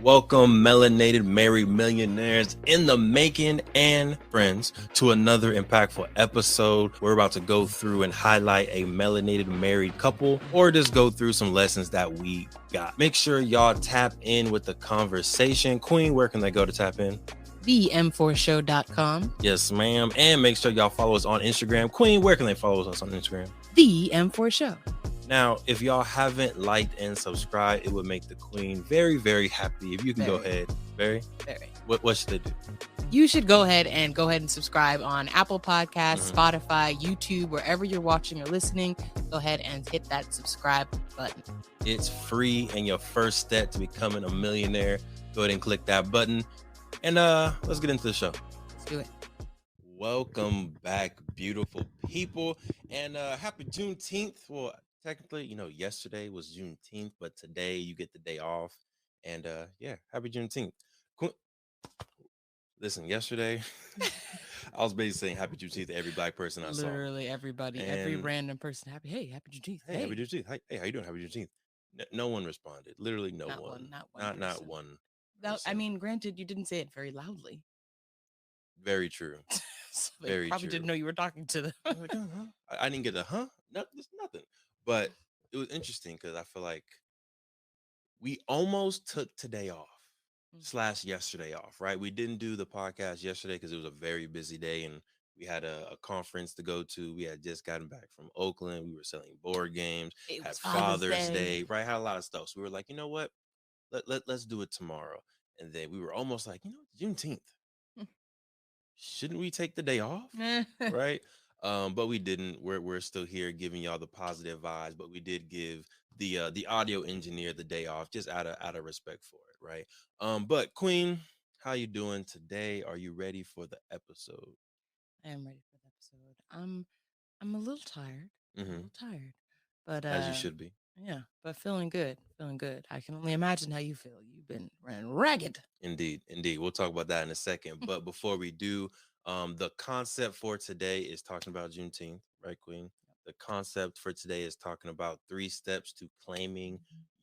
Welcome, Melanated Married Millionaires in the making and friends, to another impactful episode. We're about to go through and highlight a melanated married couple, or just go through some lessons that we got. Make sure y'all tap in with the conversation. Queen, where can they go to tap in? TheeM4Show.com. Yes, ma'am. And make sure y'all follow us on Instagram. Queen, where can they follow us on Instagram? TheeM4Show. Now, if y'all haven't liked and subscribed, it would make the Queen very, very happy. If you can go ahead. Very? What should they do? You should go ahead and subscribe on Apple Podcasts, Spotify, YouTube, wherever you're watching or listening. Go ahead and hit that subscribe button. It's free and your first step to becoming a millionaire. Go ahead and click that button. And let's get into the show. Let's do it. Welcome back, beautiful people. And happy Juneteenth. Well, technically, yesterday was Juneteenth, but today you get the day off. And happy Juneteenth. Listen, yesterday, I was basically saying happy Juneteenth to every black person I saw. Literally everybody, every random person. Happy Juneteenth. Hey, happy Juneteenth. Hey, how you doing? Happy Juneteenth. No one responded. Literally no one. Not one. I mean, granted, you didn't say it very loudly. Very true. So they probably didn't know you were talking to them. Like, I didn't get the No, there's nothing. But it was interesting because I feel like we almost took today off / yesterday off, right? We didn't do the podcast yesterday because it was a very busy day and we had a conference to go to. We had just gotten back from Oakland. We were selling board games. It had was Father's Day, right? Had a lot of stuff. So we were like, you know what? Let's do it tomorrow. And then we were almost like, Juneteenth. Shouldn't we take the day off? Right? But we didn't. We're still here giving y'all the positive vibes, but we did give the audio engineer the day off just out of respect for it, right? But Queen, how you doing today? Are you ready for the episode? I am ready for the episode. I'm a little tired. But as you should be. Yeah, but feeling good. I can only imagine how you feel. You've been running ragged. Indeed. We'll talk about that in a second. But before we do, the concept for today is talking about Juneteenth, right, Queen? The concept for today is talking about 3 steps to claiming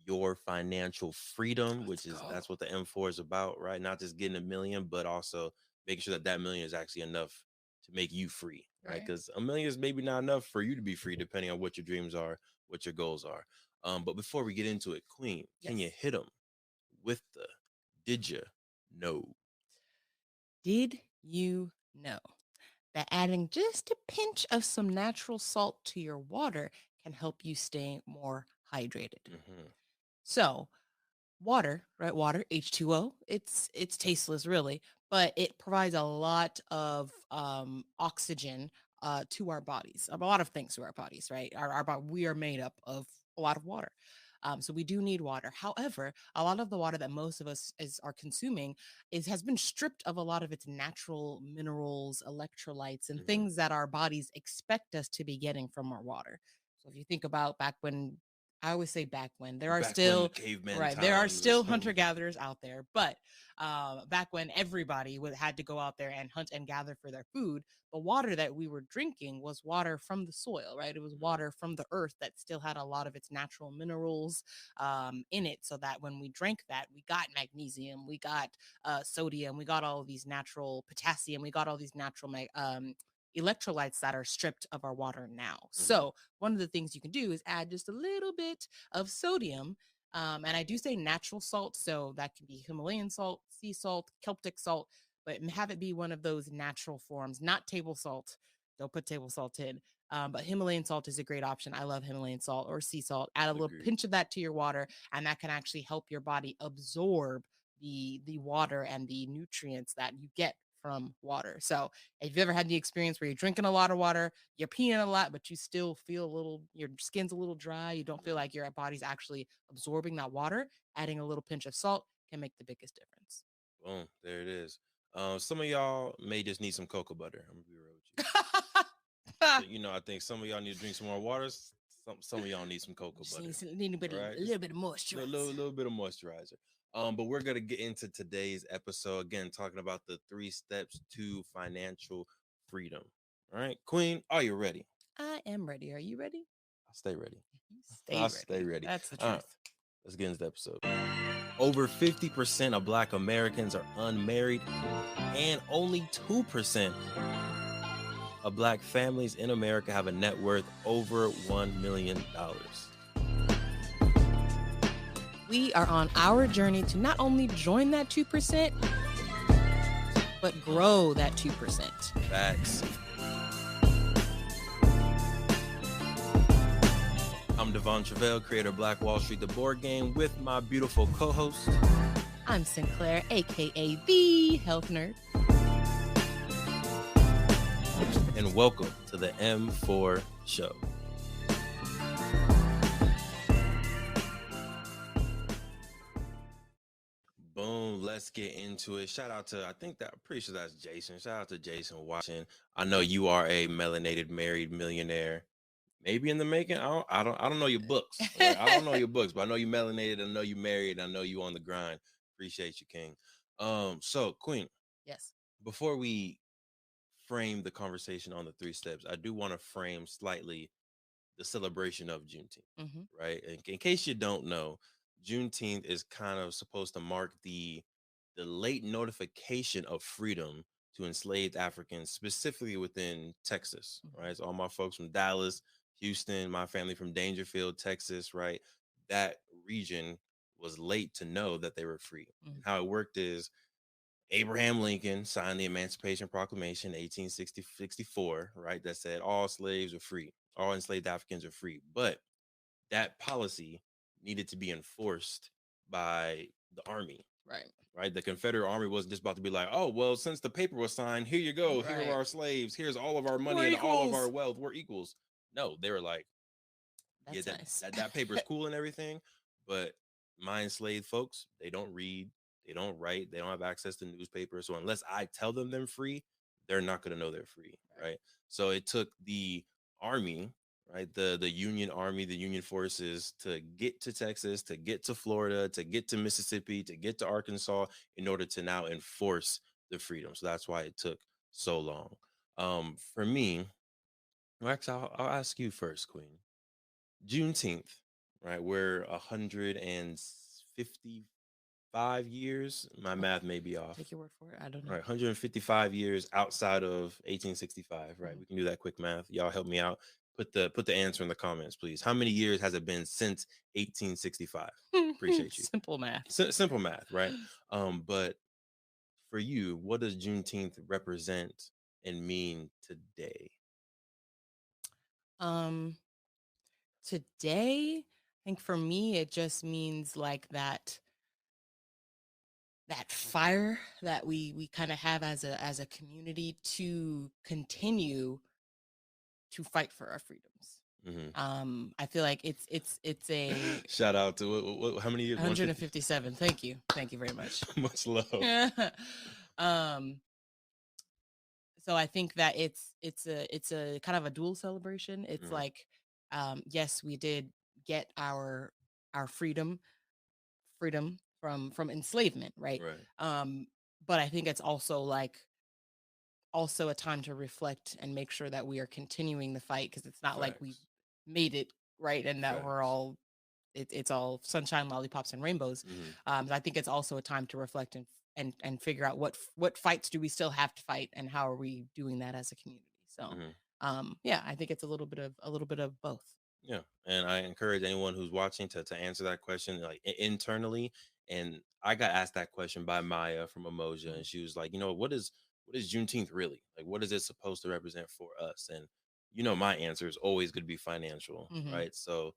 your financial freedom, that's what the M4 is about, right? Not just getting $1 million, but also making sure that $1 million is actually enough to make you free, right? Because $1 million is maybe not enough for you to be free, depending on what your dreams are, what your goals are. But before we get into it, Queen, can you hit them with the did you know? Did you know that adding just a pinch of some natural salt to your water can help you stay more hydrated? So water, right? Water, H2O, it's tasteless really, but it provides a lot of oxygen to our bodies, a lot of things to our bodies, right? We are made up of a lot of water. So we do need water. However, a lot of the water that most of us are consuming has been stripped of a lot of its natural minerals, electrolytes, and things that our bodies expect us to be getting from our water. So if you think about back when, I always say back when, there are still hunter-gatherers out there, but back when everybody had to go out there and hunt and gather for their food, the water that we were drinking was water from the soil, right? It was water from the earth that still had a lot of its natural minerals in it, so that when we drank that, we got magnesium, we got sodium, we got all of these natural potassium, we got all these natural electrolytes that are stripped of our water now. So one of the things you can do is add just a little bit of sodium. And I do say natural salt, so that can be Himalayan salt, sea salt, Celtic salt, but have it be one of those natural forms, not table salt. Don't put table salt in. But Himalayan salt is a great option. I love Himalayan salt or sea salt. Add a little pinch of that to your water, and that can actually help your body absorb the water and the nutrients that you get from water. So if you've ever had the experience where you're drinking a lot of water, you're peeing a lot, but you still feel your skin's a little dry, you don't feel like your body's actually absorbing that water, adding a little pinch of salt can make the biggest difference. Boom, there it is. Some of y'all may just need some cocoa butter. I'm gonna be real with you. I think some of y'all need to drink some more water. Some of y'all need some cocoa butter. Need a little bit of moisturizer. A little bit of moisturizer. But we're gonna get into today's episode again, talking about the 3 steps to financial freedom. All right, Queen, are you ready? I am ready. Are you ready? I'll stay ready. Stay ready. That's the truth. Right, let's get into the episode. Over 50% of Black Americans are unmarried, and only 2% of Black families in America have a net worth over $1 million. We are on our journey to not only join that 2%, but grow that 2%. Facts. I'm Devon Truvel, creator of Black Wall Street, the board game, with my beautiful co-host. I'm Sinclair, aka the health nerd. And welcome to the M4 Show. Boom, let's get into it. Shout out to, I'm pretty sure that's Jason. Shout out to Jason watching. I know you are a melanated married millionaire. Maybe in the making. I don't know your books. Right? I don't know your books, but I know you melanated. I know you married. I know you on the grind. Appreciate you, King. So Queen. Yes. Before we frame the conversation on the 3 steps, I do want to frame slightly the celebration of Juneteenth, right? In case you don't know, Juneteenth is kind of supposed to mark the late notification of freedom to enslaved Africans, specifically within Texas, right? So all my folks from Dallas, Houston, my family from Dangerfield, Texas, right? That region was late to know that they were free. And how it worked is Abraham Lincoln signed the Emancipation Proclamation, 1864, right? That said all slaves are free, all enslaved Africans are free. But that policy needed to be enforced by the army. Right. The Confederate Army wasn't just about to be like, oh, well, since the paper was signed, here you go. Here are our slaves. Here's all of our money and all of our wealth. We're equals. No, they were like, that's nice. that paper's cool and everything, but my enslaved folks, they don't read, they don't write, they don't have access to newspapers. So unless I tell them they're free, they're not going to know they're free, right? So it took the army, right, the Union Army, the Union forces, to get to Texas, to get to Florida, to get to Mississippi, to get to Arkansas, in order to now enforce the freedom. So that's why it took so long. For me, Rex, I'll ask you first, Queen. Juneteenth, right? We're 155 years. My math may be off. Take your word for it. I don't know. Right, 155 years outside of 1865. Right, we can do that quick math. Y'all help me out. Put the answer in the comments, please. How many years has it been since 1865? Appreciate you. Simple math. Simple math, right? But for you, what does Juneteenth represent and mean today? Today, I think for me, it just means like that fire that we kind of have as a community to continue to fight for our freedoms. I feel like it's a shout out to how many years? 157. Thank you very much. Much love. So I think that it's a kind of a dual celebration. It's like, yes, we did get our freedom from enslavement, right? But I think it's also a time to reflect and make sure that we are continuing the fight, because it's not like we made it, right, and that we're all it's all sunshine, lollipops, and rainbows. I think it's also a time to reflect and figure out what fights do we still have to fight, and how are we doing that as a community. So yeah, I think it's a little bit of both. Yeah, and I encourage anyone who's watching to answer that question like internally. And I got asked that question by Maya from Emoja, and she was like, what is Juneteenth really? Like, what is it supposed to represent for us? And my answer is always going to be financial, right? So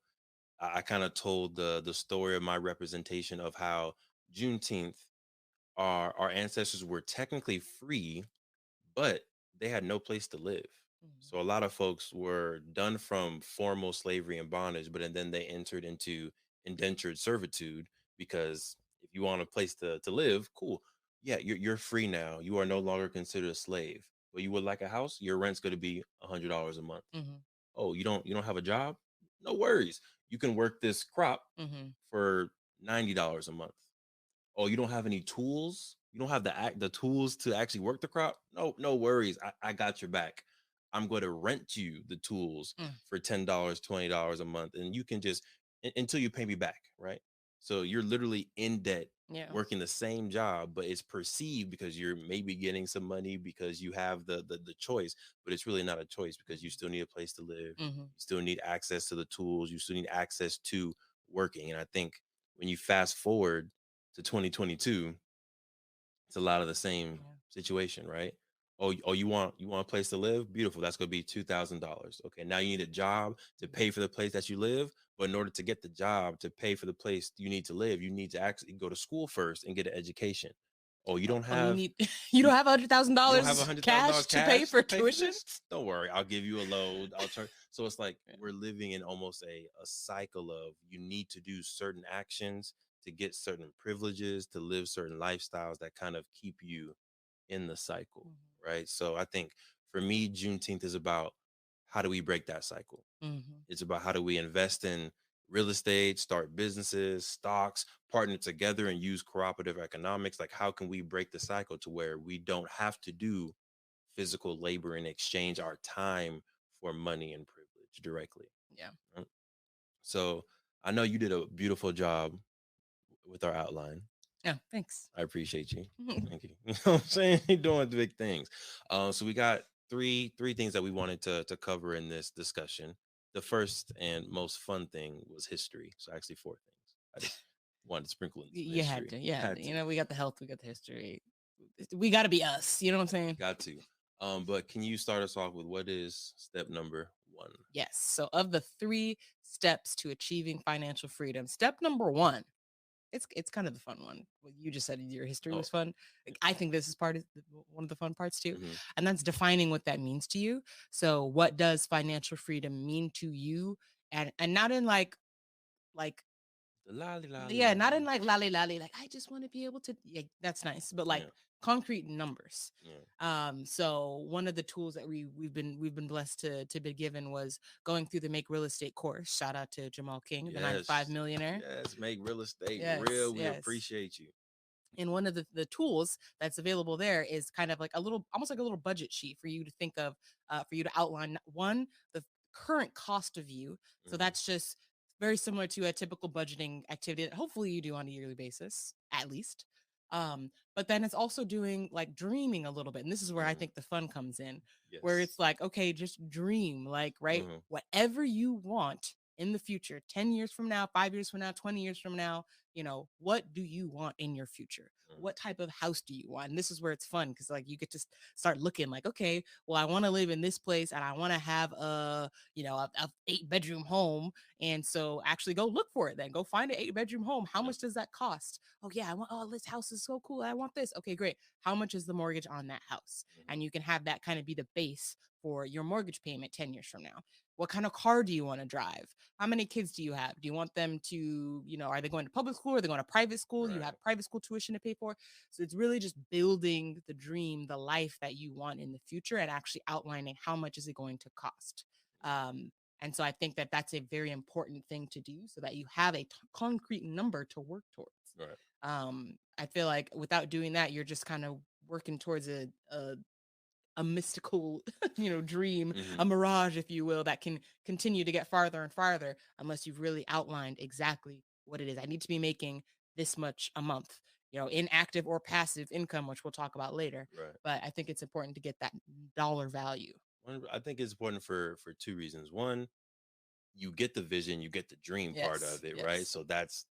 I kind of told the story of my representation of how Juneteenth, our ancestors were technically free, but they had no place to live. So a lot of folks were done from formal slavery and bondage, but and then they entered into indentured servitude, because if you want a place to live, cool. Yeah, you're free now. You are no longer considered a slave. But you would like a house, your rent's going to be $100 a month. Oh, you don't have a job? No worries. You can work this crop for $90 a month. Oh, you don't have any tools? You don't have the tools to actually work the crop? No worries. I got your back. I'm going to rent you the tools for $10, $20 a month, and you can just until you pay me back, right? So you're literally in debt Yeah. working the same job, but it's perceived because you're maybe getting some money because you have the choice, but it's really not a choice because you still need a place to live. Mm-hmm. You still need access to the tools. You still need access to working. And I think when you fast forward to 2022, it's a lot of the same Yeah. situation, right? Oh, you want a place to live? Beautiful. That's gonna be $2,000. Okay, now you need a job to pay for the place that you live. But in order to get the job to pay for the place you need to live, you need to actually go to school first and get an education. Oh, you don't Oh, you have need you you don't have you don't have a $100,000 $100,000 cash to pay cash for to pay for tuition? this? Don't worry, I'll give you a load. I'll charge. So it's like Yeah. we're living in almost a cycle of you need to do certain actions to get certain privileges, to live certain lifestyles that kind of keep you in the cycle, right? So I think for me, Juneteenth is about how do we break that cycle? Mm-hmm. It's about how do we invest in real estate, start businesses, stocks, partner together and use cooperative economics. Like, how can we break the cycle to where we don't have to do physical labor and exchange our time for money and privilege directly? Yeah. Right? So I know you did a beautiful job with our outline. Yeah. Thanks. I appreciate you. Thank you. You know what I'm saying? You're doing big things. So we got three things that we wanted to cover in this discussion. The first and most fun thing was history. So actually four things. I just wanted to sprinkle in some You had history. to. Yeah. Had to. We got the health, we got the history. We got to be us. You know what I'm saying? Got to. But can you start us off with what is step number one? Yes. So, of the 3 steps to achieving financial freedom, step number 1, it's kind of the fun one. What you just said, your history Oh, was fun. yeah. Like, I think this is one of the fun parts too, Mm-hmm. and that's defining what that means to you. So, what does financial freedom mean to you? And not in like The lolly lolly yeah, not in lolly. like lolly lolly, like I just want to be able to, yeah, that's nice, but like Yeah. concrete numbers. Yeah. So one of the tools that we've been blessed to be given was going through the Make Real Estate course. Shout out to Jamal King, the 95 Yes. millionaire. Yes. Make real estate Yes, real. We yes. appreciate you. And one of the tools that's available there is kind of like a little, almost like a little budget sheet for you to think of, for you to outline one, the current cost of you. So Mm-hmm. that's just very similar to a typical budgeting activity that hopefully you do on a yearly basis, at least. But then it's also doing like dreaming a little bit. And this is where I Mm-hmm. think the fun comes in, where Yes. it's like, okay, just dream, like, right? Mm-hmm. Whatever you want in the future, 10 years from now, 5 years from now, 20 years from now, what do you want in your future? Mm-hmm. What type of house do you want? And this is where it's fun because like you get to start looking like, okay, well, I want to live in this place and I want to have a 8-bedroom home. And so actually go look for it then. Go find an 8-bedroom home. How Yep. much does that cost? Oh yeah, this house is so cool. I want this. Okay, great. How much is the mortgage on that house? Mm-hmm. And you can have that kind of be the base for your mortgage payment 10 years from now. What kind of car do you want to drive? How many kids do you have? Do you want them to, are they going to public school? Are they going to private school? You Right. have private school tuition to pay for. So it's really just building the dream, the life that you want in the future, and actually outlining how much is it going to cost. And so I think that that's a very important thing to do so that you have a concrete number to work towards. Right. I feel like without doing that, you're just kind of working towards a mystical, dream, Mm-hmm. a mirage, if you will, that can continue to get farther and farther unless you've really outlined exactly what it is. I need to be making this much a month, in active or passive income, which we'll talk about later. Right. But I think it's important to get that dollar value. I think it's important for two reasons. One, you get the vision, you get the dream part Yes. of it, right? Yes. So that's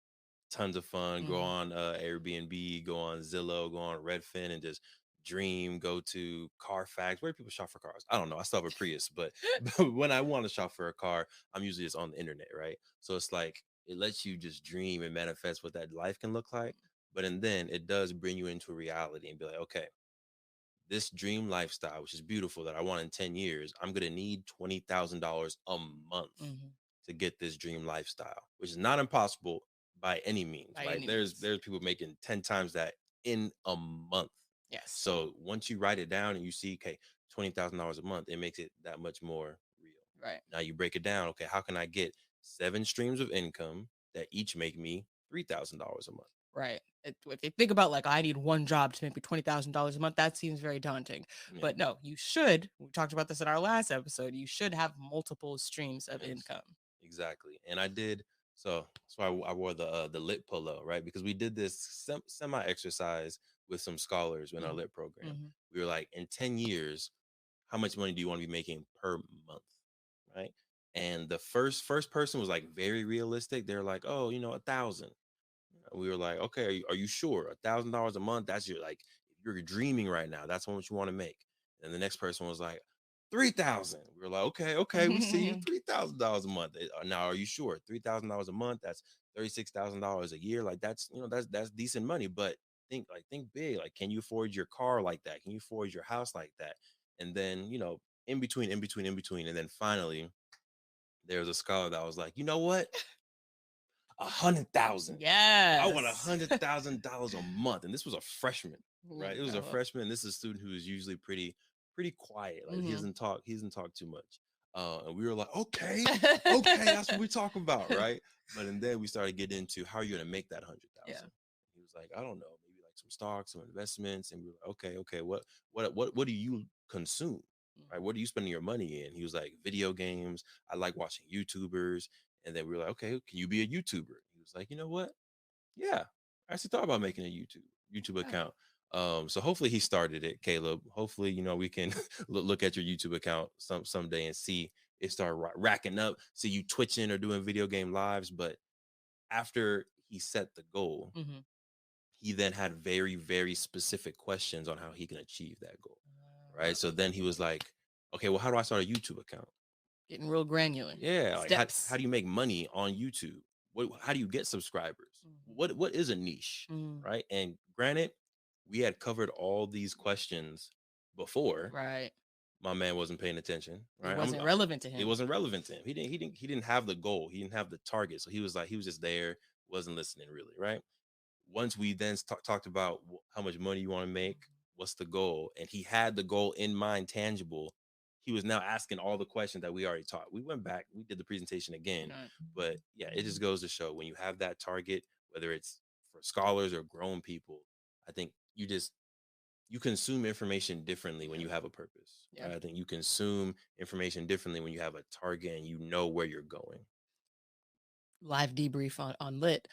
tons of fun. Go Mm-hmm. on Airbnb, go on Zillow, go on Redfin, and just dream. Go to Carfax. Where do people shop for cars? I don't know. I still have a Prius, but, but when I want to shop for a car, I'm usually just on the internet, right? So it's like it lets you just dream and manifest what that life can look like. But and then it does bring you into reality and be like, okay, this dream lifestyle, which is beautiful, that I want in 10 years, I'm going to need $20,000 a month Mm-hmm. to get this dream lifestyle, which is not impossible by any means, By right? any means. There's people making 10 times that in a month. Yes. So once you write it down and you see, okay, $20,000 a month, it makes it that much more real. Right. Now you break it down. Okay, how can I get 7 streams of income that each make me $3,000 a month? Right. If you think about like I need one job to make me $20,000 a month, that seems very daunting. Yeah. But no, you should. We talked about this in our last episode. You should have multiple streams of Yes. income. Exactly. And I did So I wore the lit polo, right? Because we did this semi exercise with some scholars in our Mhm. lit program. Mhm. We were like, in 10 years, how much money do you want to be making per month? Right. And the first person was like very realistic. They're like, oh, 1,000. We were like, okay, are you sure? $1,000 a month? That's your like, if you're dreaming right now, that's how much you want to make. And the next person was like, 3,000. We were like, okay, we see you, $3,000 a month. Now, are you sure? $3,000 a month? That's $36,000 a year. Like that's decent money. But think big. Like, can you afford your car like that? Can you afford your house like that? And then in between, and then finally, there was a scholar that was like, you know what? 100,000. I want Yes. $100,000 a month, and this was a freshman, right? It was a Hello. freshman. This is a student who is usually pretty quiet. Like he Mhm. doesn't talk. He doesn't talk too much. And we were like, okay, that's what we talk about, right? And then we started getting into how are you gonna make that hundred Yeah. thousand. He was like, I don't know, maybe like some stocks, some investments, and we were like, okay, what do you consume? Right? What are you spending your money in? He was like, video games. I like watching YouTubers. And then we were like, okay, can you be a YouTuber? He was like, you know what? Yeah, I actually thought about making a YouTube Yeah. account. So hopefully he started it, Caleb. Hopefully, we can look at your YouTube account someday and see it start racking up. See you twitching or doing video game lives. But after he set the goal, Mhm. he then had very, very specific questions on how he can achieve that goal. Right. So then he was like, okay, well, how do I start a YouTube account? Getting real granular. Yeah, like how Steps. do you make money on YouTube? How do you get subscribers? Mhm. What is a niche, Mhm. right? And granted, we had covered all these questions before. Right. My man wasn't paying attention, It right? wasn't relevant to It him. wasn't relevant to him. He didn't have the goal. He didn't have the target. So he was like he was just there, wasn't listening really, right? Once we then talked about how much money you want to make, what's the goal, and he had the goal in mind, tangible. He was now asking all the questions that we already taught. We went back, we did the presentation again, Right. but yeah, it just goes to show when you have that target, whether it's for scholars or grown people, I think you consume information differently when Yeah. you have a purpose. Yeah. Right? I think you consume information differently when you have a target and you know where you're going. Live debrief on lit.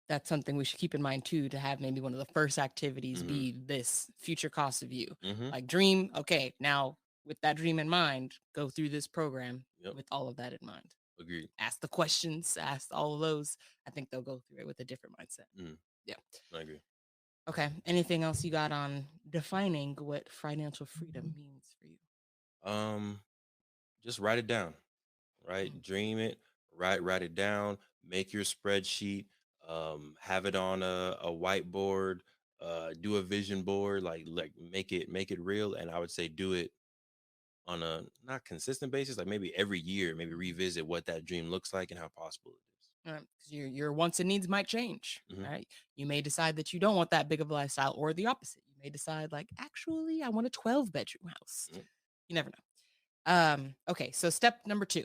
That's something we should keep in mind too, to have maybe one of the first activities Mm-hmm. be this future cost of you. Mm-hmm. Like dream, okay, now with that dream in mind, go through this program Yep. with all of that in mind. Agreed. Ask the questions, ask all of those. I think they'll go through it with a different mindset. Mm, Yeah. I agree. Okay. Anything else you got on defining what financial freedom means for you? Um, just write it down, right? Mm. Dream it, write it down, make your spreadsheet, have it on a whiteboard, do a vision board, like make it real. And I would say do it on a not consistent basis, like maybe every year, maybe revisit what that dream looks like and how possible Because your wants and needs might change, it is. Mm-hmm. right? You may decide that you don't want that big of a lifestyle, or the opposite. You may decide, like, actually, I want a 12-bedroom house. Mm-hmm. You never know. Okay, so step number 2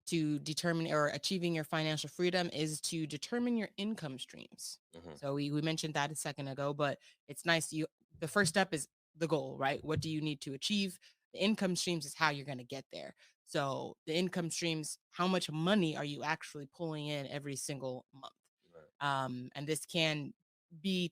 to determine or achieving your financial freedom is to determine your income streams. Mm-hmm. So we mentioned that a second ago, but it's nice. The first step is the goal, right? What do you need to achieve? The income streams is how you're going to get there. So the income streams, how much money are you actually pulling in every single month? Right. And this can be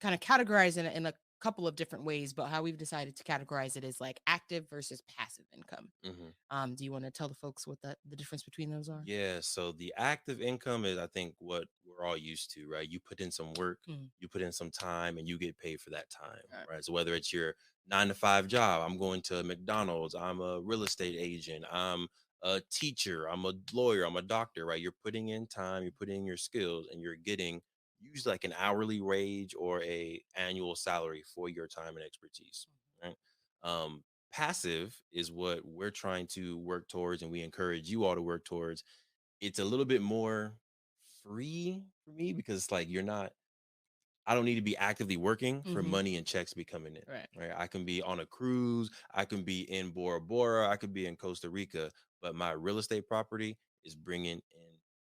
kind of categorized in a couple of different ways, but how we've decided to categorize it is like active versus passive income. Mm-hmm. Do you want to tell the folks what the difference between those are? Yeah, so the active income is, I think, what we're all used to, right? You put in some work, Mm, you put in some time, and you get paid for that time, right. right? So whether it's your 9 to 5 job, I'm going to McDonald's, I'm a real estate agent, I'm a teacher, I'm a lawyer, I'm a doctor, right? You're putting in time, you're putting in your skills, and you're getting usually like an hourly wage or a annual salary for your time and expertise, right? Um, Passive is what we're trying to work towards, and we encourage you all to work towards. It's a little bit more free for me because it's like I don't need to be actively working for Mm-hmm. money and checks to be coming in. Right. Right. I can be on a cruise, I can be in Bora Bora, I could be in Costa Rica, but my real estate property is bringing in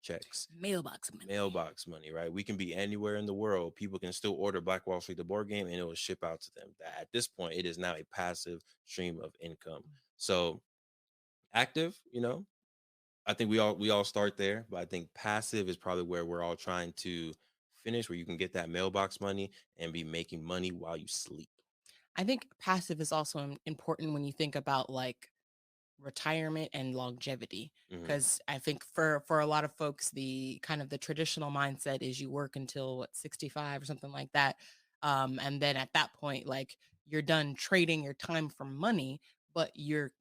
checks, Mailbox money. mailbox money, right? We can be anywhere in the world. People can still order Black Wall Street, the board game, and it will ship out to them. That at this point, it is now a passive stream of income. So active, I think we all start there, but I think passive is probably where we're all trying to finish, where you can get that mailbox money and be making money while you sleep. I think passive is also important when you think about like retirement and longevity, Hmm. because I think for a lot of folks the kind of the traditional mindset is you work until what 65 or something like that, and then at that point like you're done trading your time for money, but your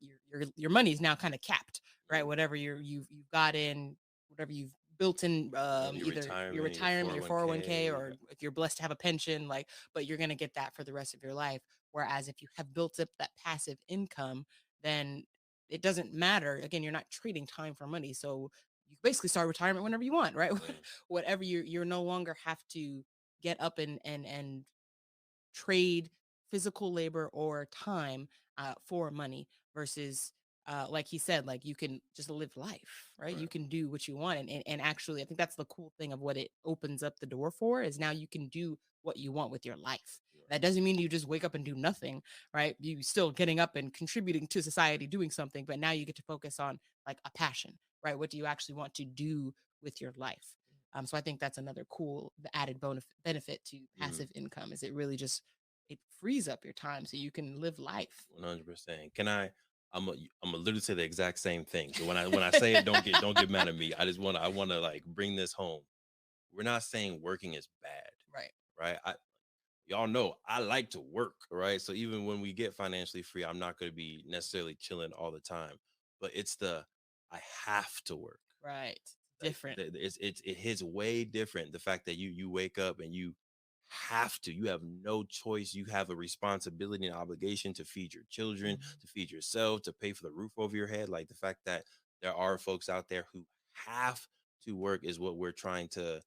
money is now kind of capped, right? Whatever you've got in, whatever you've built in, Your either your retirement, your retirement, your 401k, 401k, or if you're blessed to have a pension, like, but you're going to get that for the rest of your life. Whereas if you have built up that passive income, then it doesn't matter. Again, you're not trading time for money. So you basically start retirement whenever you want, right? mm, Whatever you're no longer have to get up and trade physical labor or time for money versus like he said, like you can just live life, right? You right, can do what you want, and actually I think that's the cool thing of what it opens up the door for, is now you can do what you want with your life. That doesn't mean you just wake up and do nothing, right? You still getting up and contributing to society, doing something, but now you get to focus on like a passion, right? What do you actually want to do with your life? So I think that's another cool added benefit to mm, passive income, is it really just it frees up your time so you can live life. 100%. Can I? I'm a literally say the exact same thing. So when I say it, don't get mad at me. I want to like bring this home. We're not saying working is bad, Right. right? Y'all know I like to work, right? So even when we get financially free, I'm not going to be necessarily chilling all the time. But it's the I have to work. Right. Like Different. it hits way different. The fact that you wake up and you have no choice. You have a responsibility and obligation to feed your children, Mhm. to feed yourself, to pay for the roof over your head. Like the fact that there are folks out there who have to work is what we're trying to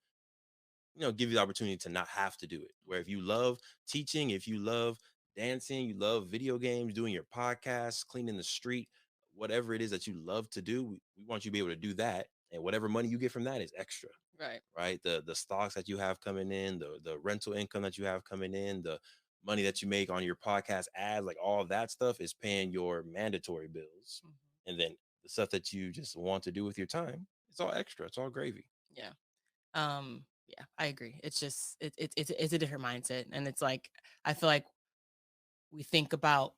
give you the opportunity to not have to do it. Where if you love teaching, if you love dancing, you love video games, doing your podcast, cleaning the street, whatever it is that you love to do, we want you to be able to do that. And whatever money you get from that is extra, Right. right? The stocks that you have coming in, the rental income that you have coming in, the money that you make on your podcast ads, like all of that stuff is paying your mandatory bills. Mhm. And then the stuff that you just want to do with your time, it's all extra. It's all gravy. Yeah. Yeah, I agree. It's just it's a different mindset, and it's like I feel like we think about,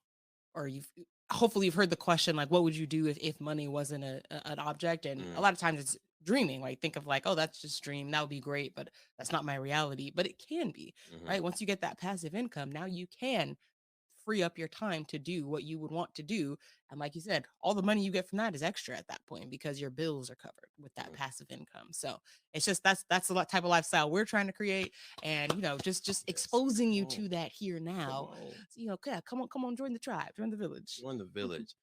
or you've hopefully you've heard the question like what would you do if money wasn't an object, and a Mm, lot of times it's dreaming, like think of like, oh, that's just dream, that would be great, but that's not my reality. But it can be, mhm. right? Once you get that passive income, now you can free up your time to do what you would want to do. And like you said, all the money you get from that is extra at that point because your bills are covered with that Mm. passive income. So it's just that's the type of lifestyle we're trying to create. And just Yes. exposing Come you on. to that here Come now. on. So, yeah, come on, join the tribe, join the village. Join the village.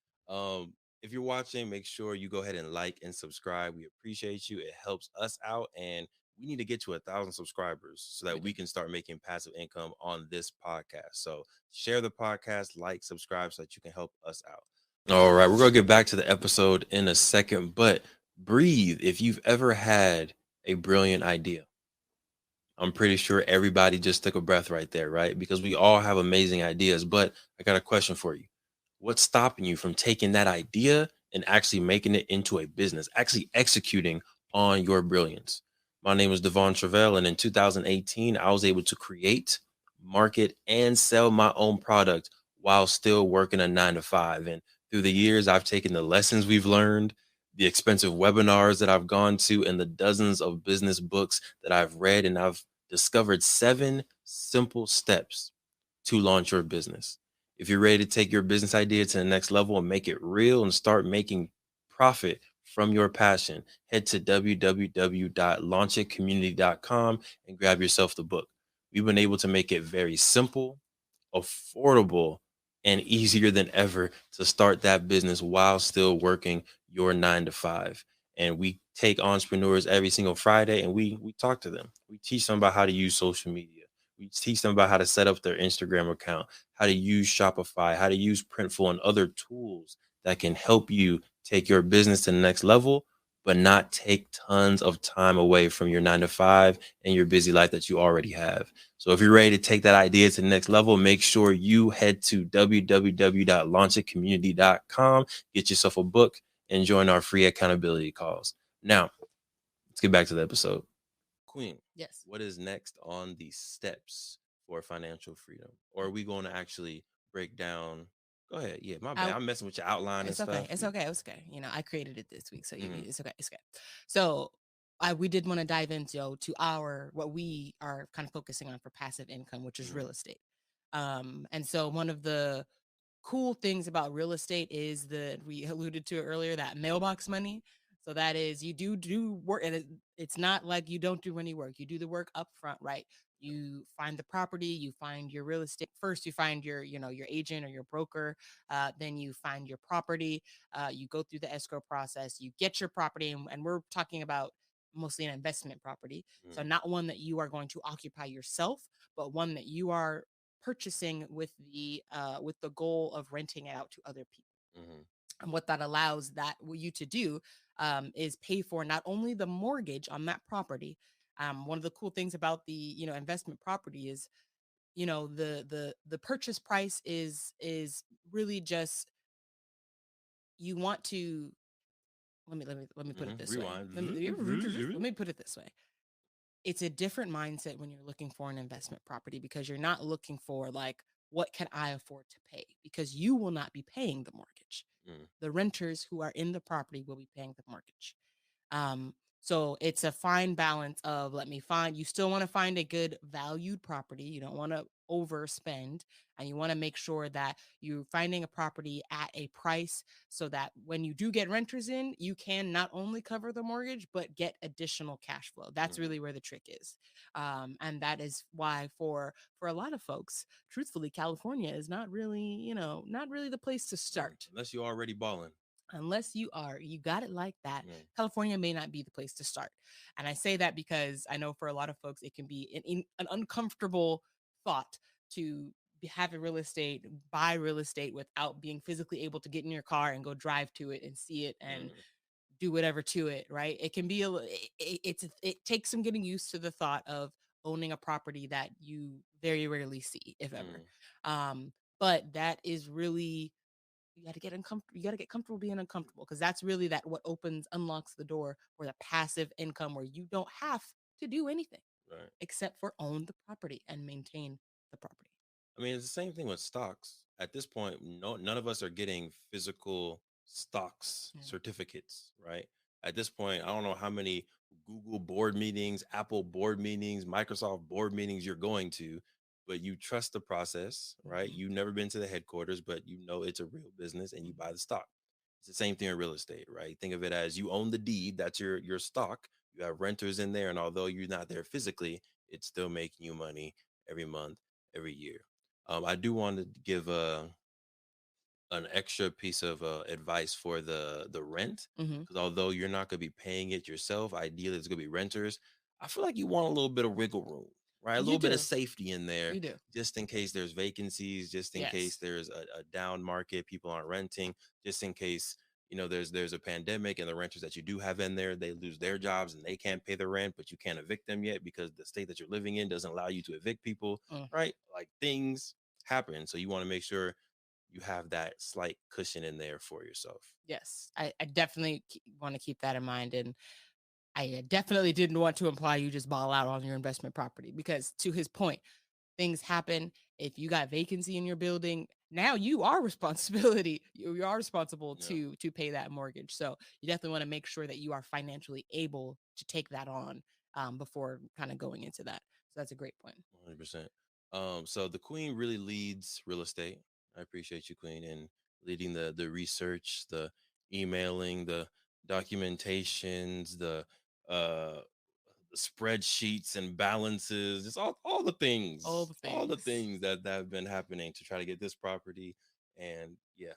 If you're watching, make sure you go ahead and like and subscribe. We appreciate you. It helps us out. And we need to get to 1,000 subscribers so We that do. we can start making passive income on this podcast. So share the podcast, like, subscribe so that you can help us out. All right, we're going to get back to the episode in a second, but breathe. If you've ever had a brilliant idea, I'm pretty sure everybody just took a breath right there, right? Because we all have amazing ideas. But I got a question for you. What's stopping you from taking that idea and actually making it into a business, actually executing on your brilliance? My name is Devon Truvel, and in 2018, I was able to create, market, and sell my own product while still working a 9 to 5. And through the years, I've taken the lessons we've learned, the expensive webinars that I've gone to, and the dozens of business books that I've read, and I've discovered 7 simple steps to launch your business. If you're ready to take your business idea to the next level and make it real and start making profit from your passion, head to www.launchitcommunity.com and grab yourself the book. We've been able to make it very simple, affordable, and easier than ever to start that business while still working your 9 to 5. And we take entrepreneurs every single Friday and we talk to them. We teach them about how to use social media. We teach them about how to set up their Instagram account, how to use Shopify, how to use Printful, and other tools that can help you take your business to the next level, but not take tons of time away from your 9 to 5 and your busy life that you already have. So if you're ready to take that idea to the next level, make sure you head to www.launchitcommunity.com, get yourself a book, and join our free accountability calls. Now, let's get back to the episode. Queen, Yes. what is next on the steps for financial freedom? Or are we going to actually break down? Go ahead. Yeah, my bad. I, I'm messing with your outline and it's okay. stuff. It's Yeah. okay. It's okay. I created it this week, so Mm-hmm. it's okay. It's okay. So, we did want to dive into to our what we are kind of focusing on for passive income, which is Mm-hmm. real estate. And so one of the cool things about real estate is that we alluded to it earlier, that mailbox money. So that is, you do work, and it's not like you don't do any work. You do the work up front, right? You find the property, you find your real estate first. You find your your agent or your broker. Then you find your property. You go through the escrow process. You get your property, and we're talking about mostly an investment property. So not one that you are going to occupy yourself, but one that you are purchasing with the goal of renting it out to other people. Mm-hmm. And what that allows that you to do is pay for not only the mortgage on that property. One of the cool things about the investment property is the purchase price is really just, you want to, let me put it Mm-hmm. this way. Rewind. Let me put it this way. It's a different mindset when you're looking for an investment property, because you're not looking for like, what can I afford to pay? Because you will not be paying the mortgage. Mm-hmm. The renters who are in the property will be paying the mortgage. Um, so it's a fine balance of, let me find, you still want to find a good valued property. You don't want to overspend, and you want to make sure that you're finding a property at a price so that when you do get renters in, you can not only cover the mortgage, but get additional cash flow. That's Mm-hmm. really where the trick is. And that is why for a lot of folks, truthfully, California is not really, not really the place to start. Unless you're already balling. Unless you got it like that, Mm. California may not be the place to start. And I say that because I know for a lot of folks it can be an uncomfortable thought to have a real estate, buy real estate without being physically able to get in your car and go drive to it and see it and Mm. do whatever to it, right? It can be it takes some getting used to the thought of owning a property that you very rarely see, if ever. Mm. um but that is really, you got to get uncomfortable. You got to get comfortable being uncomfortable, because that's really that what unlocks the door for the passive income, where you don't have to do anything Right. except for own the property and maintain the property. I mean, it's the same thing with stocks. At this point, none of us are getting physical stocks Yeah. certificates, right? At this point, I don't know how many Google board meetings, Apple board meetings, Microsoft board meetings you're going to, but you trust the process, right? Mm-hmm. You've never been to the headquarters, but you know it's a real business and you buy the stock. It's the same thing in real estate, right? Think of it as you own the deed, that's your stock. You have renters in there, and although you're not there physically, it's still making you money every month, every year. I do want to give an extra piece of advice for the rent, Mm-hmm. because although you're not going to be paying it yourself, ideally it's going to be renters. I feel like you want a little bit of wiggle room, right? A You little bit of do. safety in there, You do. just in case there's vacancies, just in case Yes. there's a down market, people aren't renting, just in case there's a pandemic and the renters that you do have in there, they lose their jobs and they can't pay the rent, but you can't evict them yet because the state that you're living in doesn't allow you to evict people, Mm. right? Like things happen, so you want to make sure you have that slight cushion in there for yourself. Yes. I definitely want to keep that in mind. And I definitely didn't want to imply you just ball out on your investment property, because to his point, things happen. If you got vacancy in your building, now you are responsibility. You are responsible Yeah, to pay that mortgage. So you definitely want to make sure that you are financially able to take that on, before kind of going into that. So that's a great point. 100%. So the queen really leads real estate. I appreciate you, queen, and leading the research, the emailing, the documentations, uh the spreadsheets and balances, just All the all the things. things that have been happening to try to get this property. And yeah, yeah,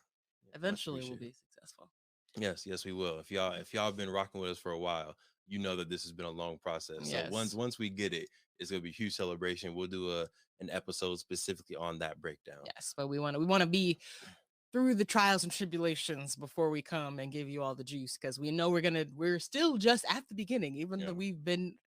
much Eventually, we'll appreciated. be successful. Yes, yes, we will. If y'all have been rocking with us for a while, you know that this has been a long process. So once Yes. once we get it, it's gonna be a huge celebration. We'll do an episode specifically on that breakdown. Yes, but we want to be through the trials and tribulations before we come and give you all the juice, because we know we're still just at the beginning, even Yeah, though we've been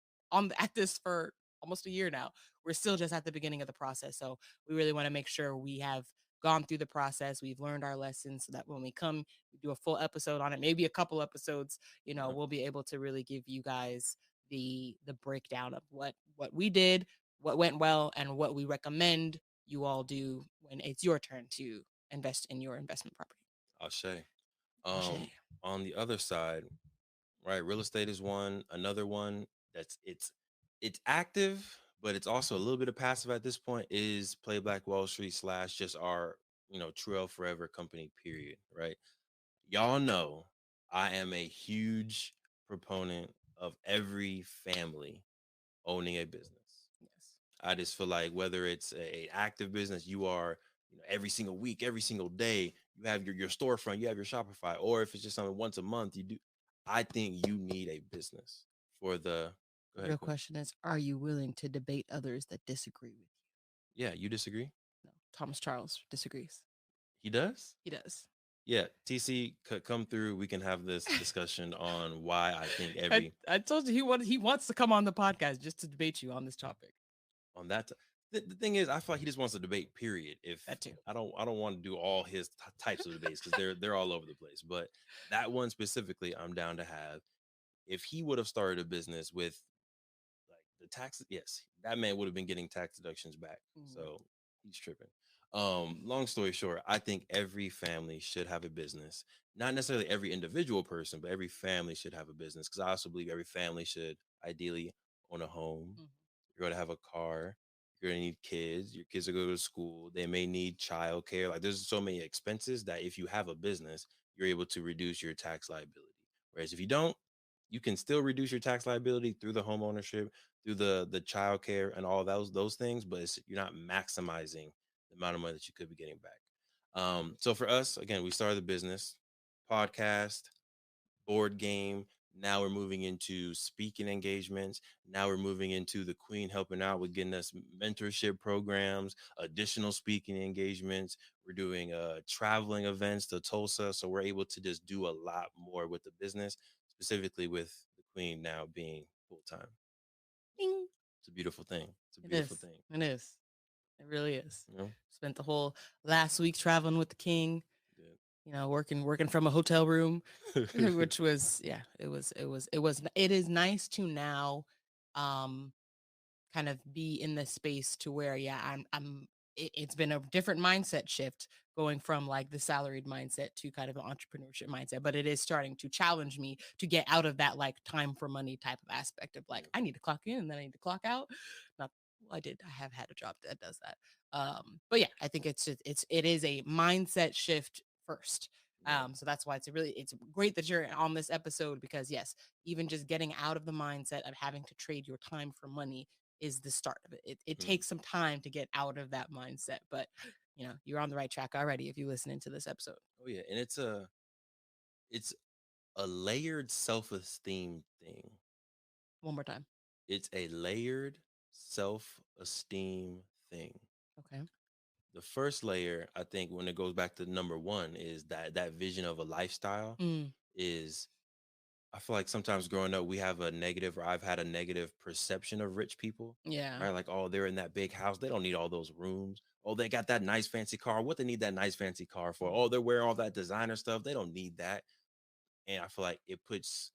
at this for almost a year now. We're still just at the beginning of the process, so we really want to make sure we have gone through the process, we've learned our lessons, so that when we come, we do a full episode on it, maybe a couple episodes, Yeah. we'll be able to really give you guys the breakdown of what we did, what went well, and what we recommend you all do when it's your turn to invest in your investment property. I'll say. Ashe. On the other side, right? Real estate is one. Another one that's it's active, but it's also a little bit of passive at this point is Play Black Wall Street slash just our Truvel Forever company. Period. Right? Y'all know I am a huge proponent of every family owning a business. Yes. I just feel like whether it's a active business, you are, every single week, every single day, you have your storefront, you have your Shopify, or if it's just something once a month, you do. I think you need a business for the. Go The ahead, real Queen. question is, are you willing to debate others that disagree with you? Yeah, you disagree? No, Thomas Charles disagrees. He does. He does. Yeah, TC, come through. We can have this discussion on why I think I, every I told you he wants to come on the podcast just to debate you on this topic. on that. The thing is, I feel like he just wants to debate. Period. If That too. I don't want to do all his types of debates because they're all over the place. But that one specifically, I'm down to have. If he would have started a business with like the taxes, yes, that man would have been getting tax deductions back. Mhm. So he's tripping. Long story short, I think every family should have a business. Not necessarily every individual person, but every family should have a business. Because I also believe every family should ideally own a home. Mhm. You're going to have a car. You're going to need kids. Your kids are going to go to school. They may need childcare. Like there's so many expenses that if you have a business, you're able to reduce your tax liability. Whereas if you don't, you can still reduce your tax liability through the home ownership, through the child care and all those things, but you're not maximizing the amount of money that you could be getting back. So for us, again, we started the business, podcast, board game. Now we're moving into speaking engagements. Now we're moving into the Queen helping out with getting us mentorship programs, additional speaking engagements. We're doing traveling events to Tulsa. So we're able to just do a lot more with the business, specifically with the Queen now being full time. Ding. It's a beautiful thing. It's a It beautiful is. thing. It is. It really is. You know? Spent the whole last week traveling with the king. Yeah. Working from a hotel room, which was, yeah, it is nice to now um kind of be in the space to where, yeah, it's been a different mindset shift going from like the salaried mindset to kind of an entrepreneurship mindset, but it is starting to challenge me to get out of that like time for money type of aspect of like, Yeah. I need to clock in and then I need to clock out. Not, well, I have had a job that does that. But yeah, I think it is a mindset shift first. Right. So that's why it's great that you're on this episode, because yes, even just getting out of the mindset of having to trade your time for money is the start of it. It Mm. takes some time to get out of that mindset, but you're on the right track already if you listen into this episode. Oh yeah, and it's a layered self-esteem thing. One more time. It's a layered self-esteem thing. Okay. The first layer, I think, when it goes back to number one, is that vision of a lifestyle Mm, is. I feel like sometimes growing up, we have a negative, or I've had a negative perception of rich people, yeah. right? Like, oh, they're in that big house. They don't need all those rooms. Oh, they got that nice fancy car. What they need that nice fancy car for? Oh, they're wearing all that designer stuff. They don't need that. And I feel like it puts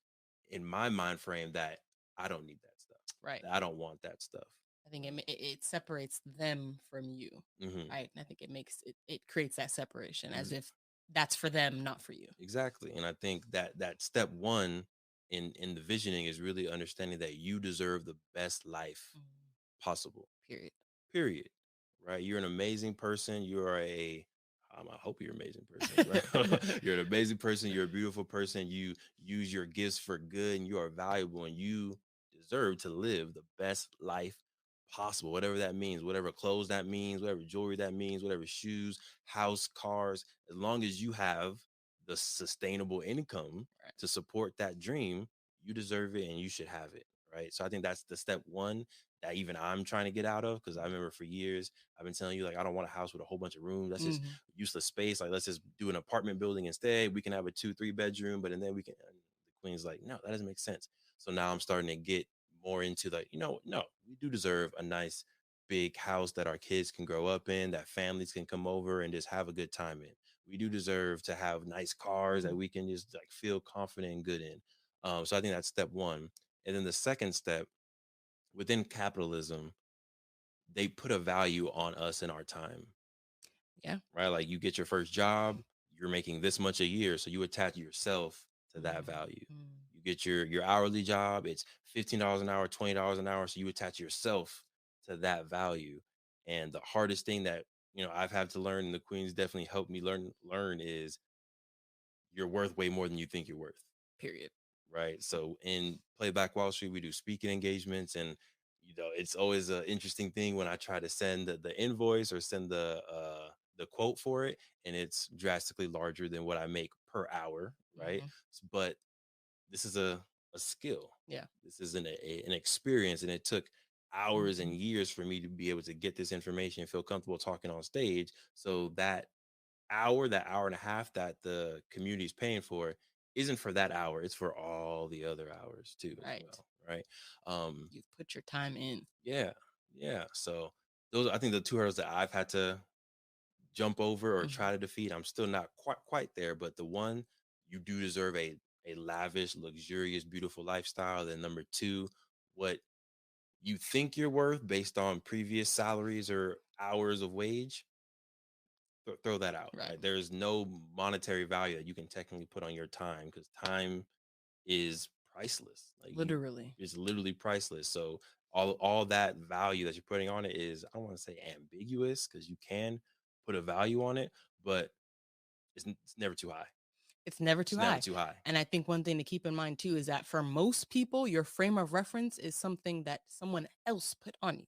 in my mind frame that I don't need that stuff. Right. That I don't want that stuff. I think it separates them from you, Hmm. right? And I think it creates that separation as if that's for them, not for you. Exactly. And I think that step one in the visioning is really understanding that you deserve the best life Mm, possible. period. Period. Right? You're an amazing person. You are I hope you're an amazing person, right? You're an amazing person. You're a beautiful person. You use your gifts for good and you are valuable and you deserve to live the best life possible, whatever that means, whatever clothes that means, whatever jewelry that means, whatever shoes, house, cars, as long as you have the sustainable income Right. to support that dream, you deserve it and you should have it. Right. So I think that's the step one that even I'm trying to get out of, because I remember for years I've been telling you, like, I don't want a house with a whole bunch of rooms. That's just Mhm. useless space. Like, let's just do an apartment building instead. We can have a 2-3 bedroom, but and then we can. And the Queen's like, no, that doesn't make sense. So now I'm starting to get more into like, no, we do deserve a nice big house that our kids can grow up in, that families can come over and just have a good time in. We do deserve to have nice cars that Mhm. we can just like feel confident and good in. So I think that's step one. And then the second step within capitalism, they put a value on us and our time, Yeah. right? Like you get your first job, you're making this much a year, so you attach yourself to that Mm, value. mm. You get your hourly job, it's $15 an hour, $20 an hour, so you attach yourself to that value. And the hardest thing that I've had to learn, and the Queen's definitely helped me learn is you're worth way more than you think you're worth. Period. Right. So in Playback Wall Street, we do speaking engagements, and it's always an interesting thing when I try to send the invoice or send the quote for it, and it's drastically larger than what I make per hour. Right. Mhm. But this is a skill. Yeah. This is an experience, and it took hours and Mhm. years for me to be able to get this information and feel comfortable talking on stage. So that hour and a half that the community is paying for isn't for that hour, it's for all the other hours too as Right. well, right? um You've put your time in. yeah, yeah. So those are, I think, the two hurdles that I've had to jump over or Mhm. try to defeat. I'm still not quite there, but the one, you do deserve a lavish, luxurious, beautiful lifestyle. Then number two, what you think you're worth based on previous salaries or hours of wage, throw that out, Right. right? There's no monetary value that you can technically put on your time, because time is priceless. Like, you Literally. it's literally priceless. So all that value that you're putting on it is, I don't want to say ambiguous, because you can put a value on it, but it's never too high. It's never too It's never high. too high. And I think one thing to keep in mind too is that for most people, your frame of reference is something that someone else put on you,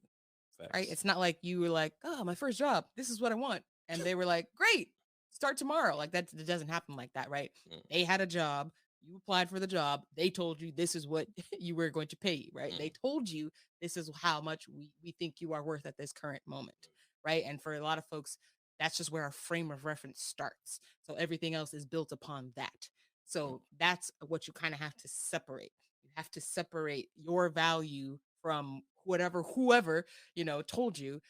right? Facts. It's not like you were like, oh, my first job, this is what I want. And they were like, great, start tomorrow. Like that, it doesn't happen like that, right? Mm, They had a job, you applied for the job, they told you this is what you were going to pay, right? They mm, told you this is how much we think you are worth at this current moment, right? And for a lot of folks, that's just where our frame of reference starts. So everything else is built upon that. mm, So that's what you kind of have to separate. You have to separate your value from whoever told you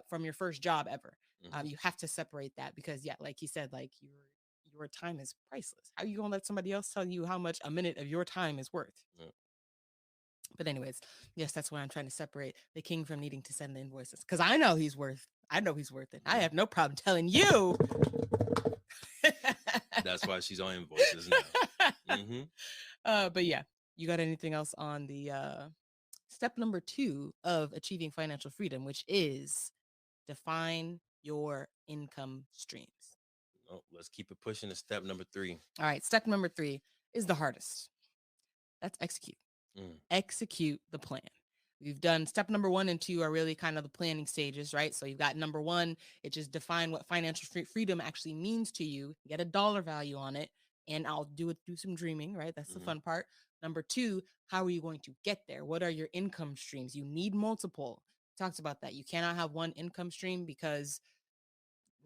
from your first job ever. mhm, You have to separate that because yeah, like you said, like your time is priceless. How are you gonna let somebody else tell you how much a minute of your time is worth? mm. But anyways, yes, that's why I'm trying to separate the king from needing to send the invoices because I know he's worth it. I Yeah. have no problem telling you. That's why she's on invoices now. Hmm. But yeah, you got anything else on the step number 2 of achieving financial freedom, which is define your income streams. Oh, let's keep it pushing to step number three. All right, step number 3 is the hardest. That's execute. Mm, Execute the plan. We've done step number 1 and 2 are really kind of the planning stages, right? So you've got number 1, it just define what financial freedom actually means to you, get a dollar value on it, and I'll do some dreaming, right? That's the mhm, fun part. Number 2, how are you going to get there? What are your income streams? You need multiple. Talked about that. You cannot have one income stream because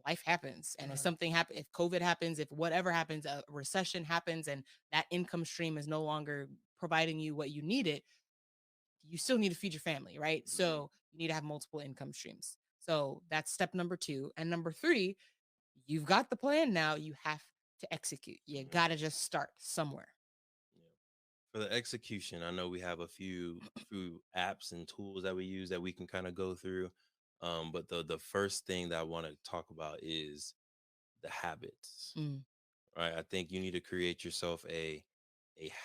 life happens, and if something happens, if COVID happens, if whatever happens, a recession happens, and that income stream is no longer providing you what you needed, you still need to feed your family, right? mhm, So you need to have multiple income streams. So that's step number 2. And number 3, you've got the plan now, you have to execute. You mhm. got to just start somewhere. Yeah. For the execution, I know we have a few apps and tools that we use that we can kind of go through. But the first thing that I want to talk about is the habits. Mm, Right? I think you need to create yourself a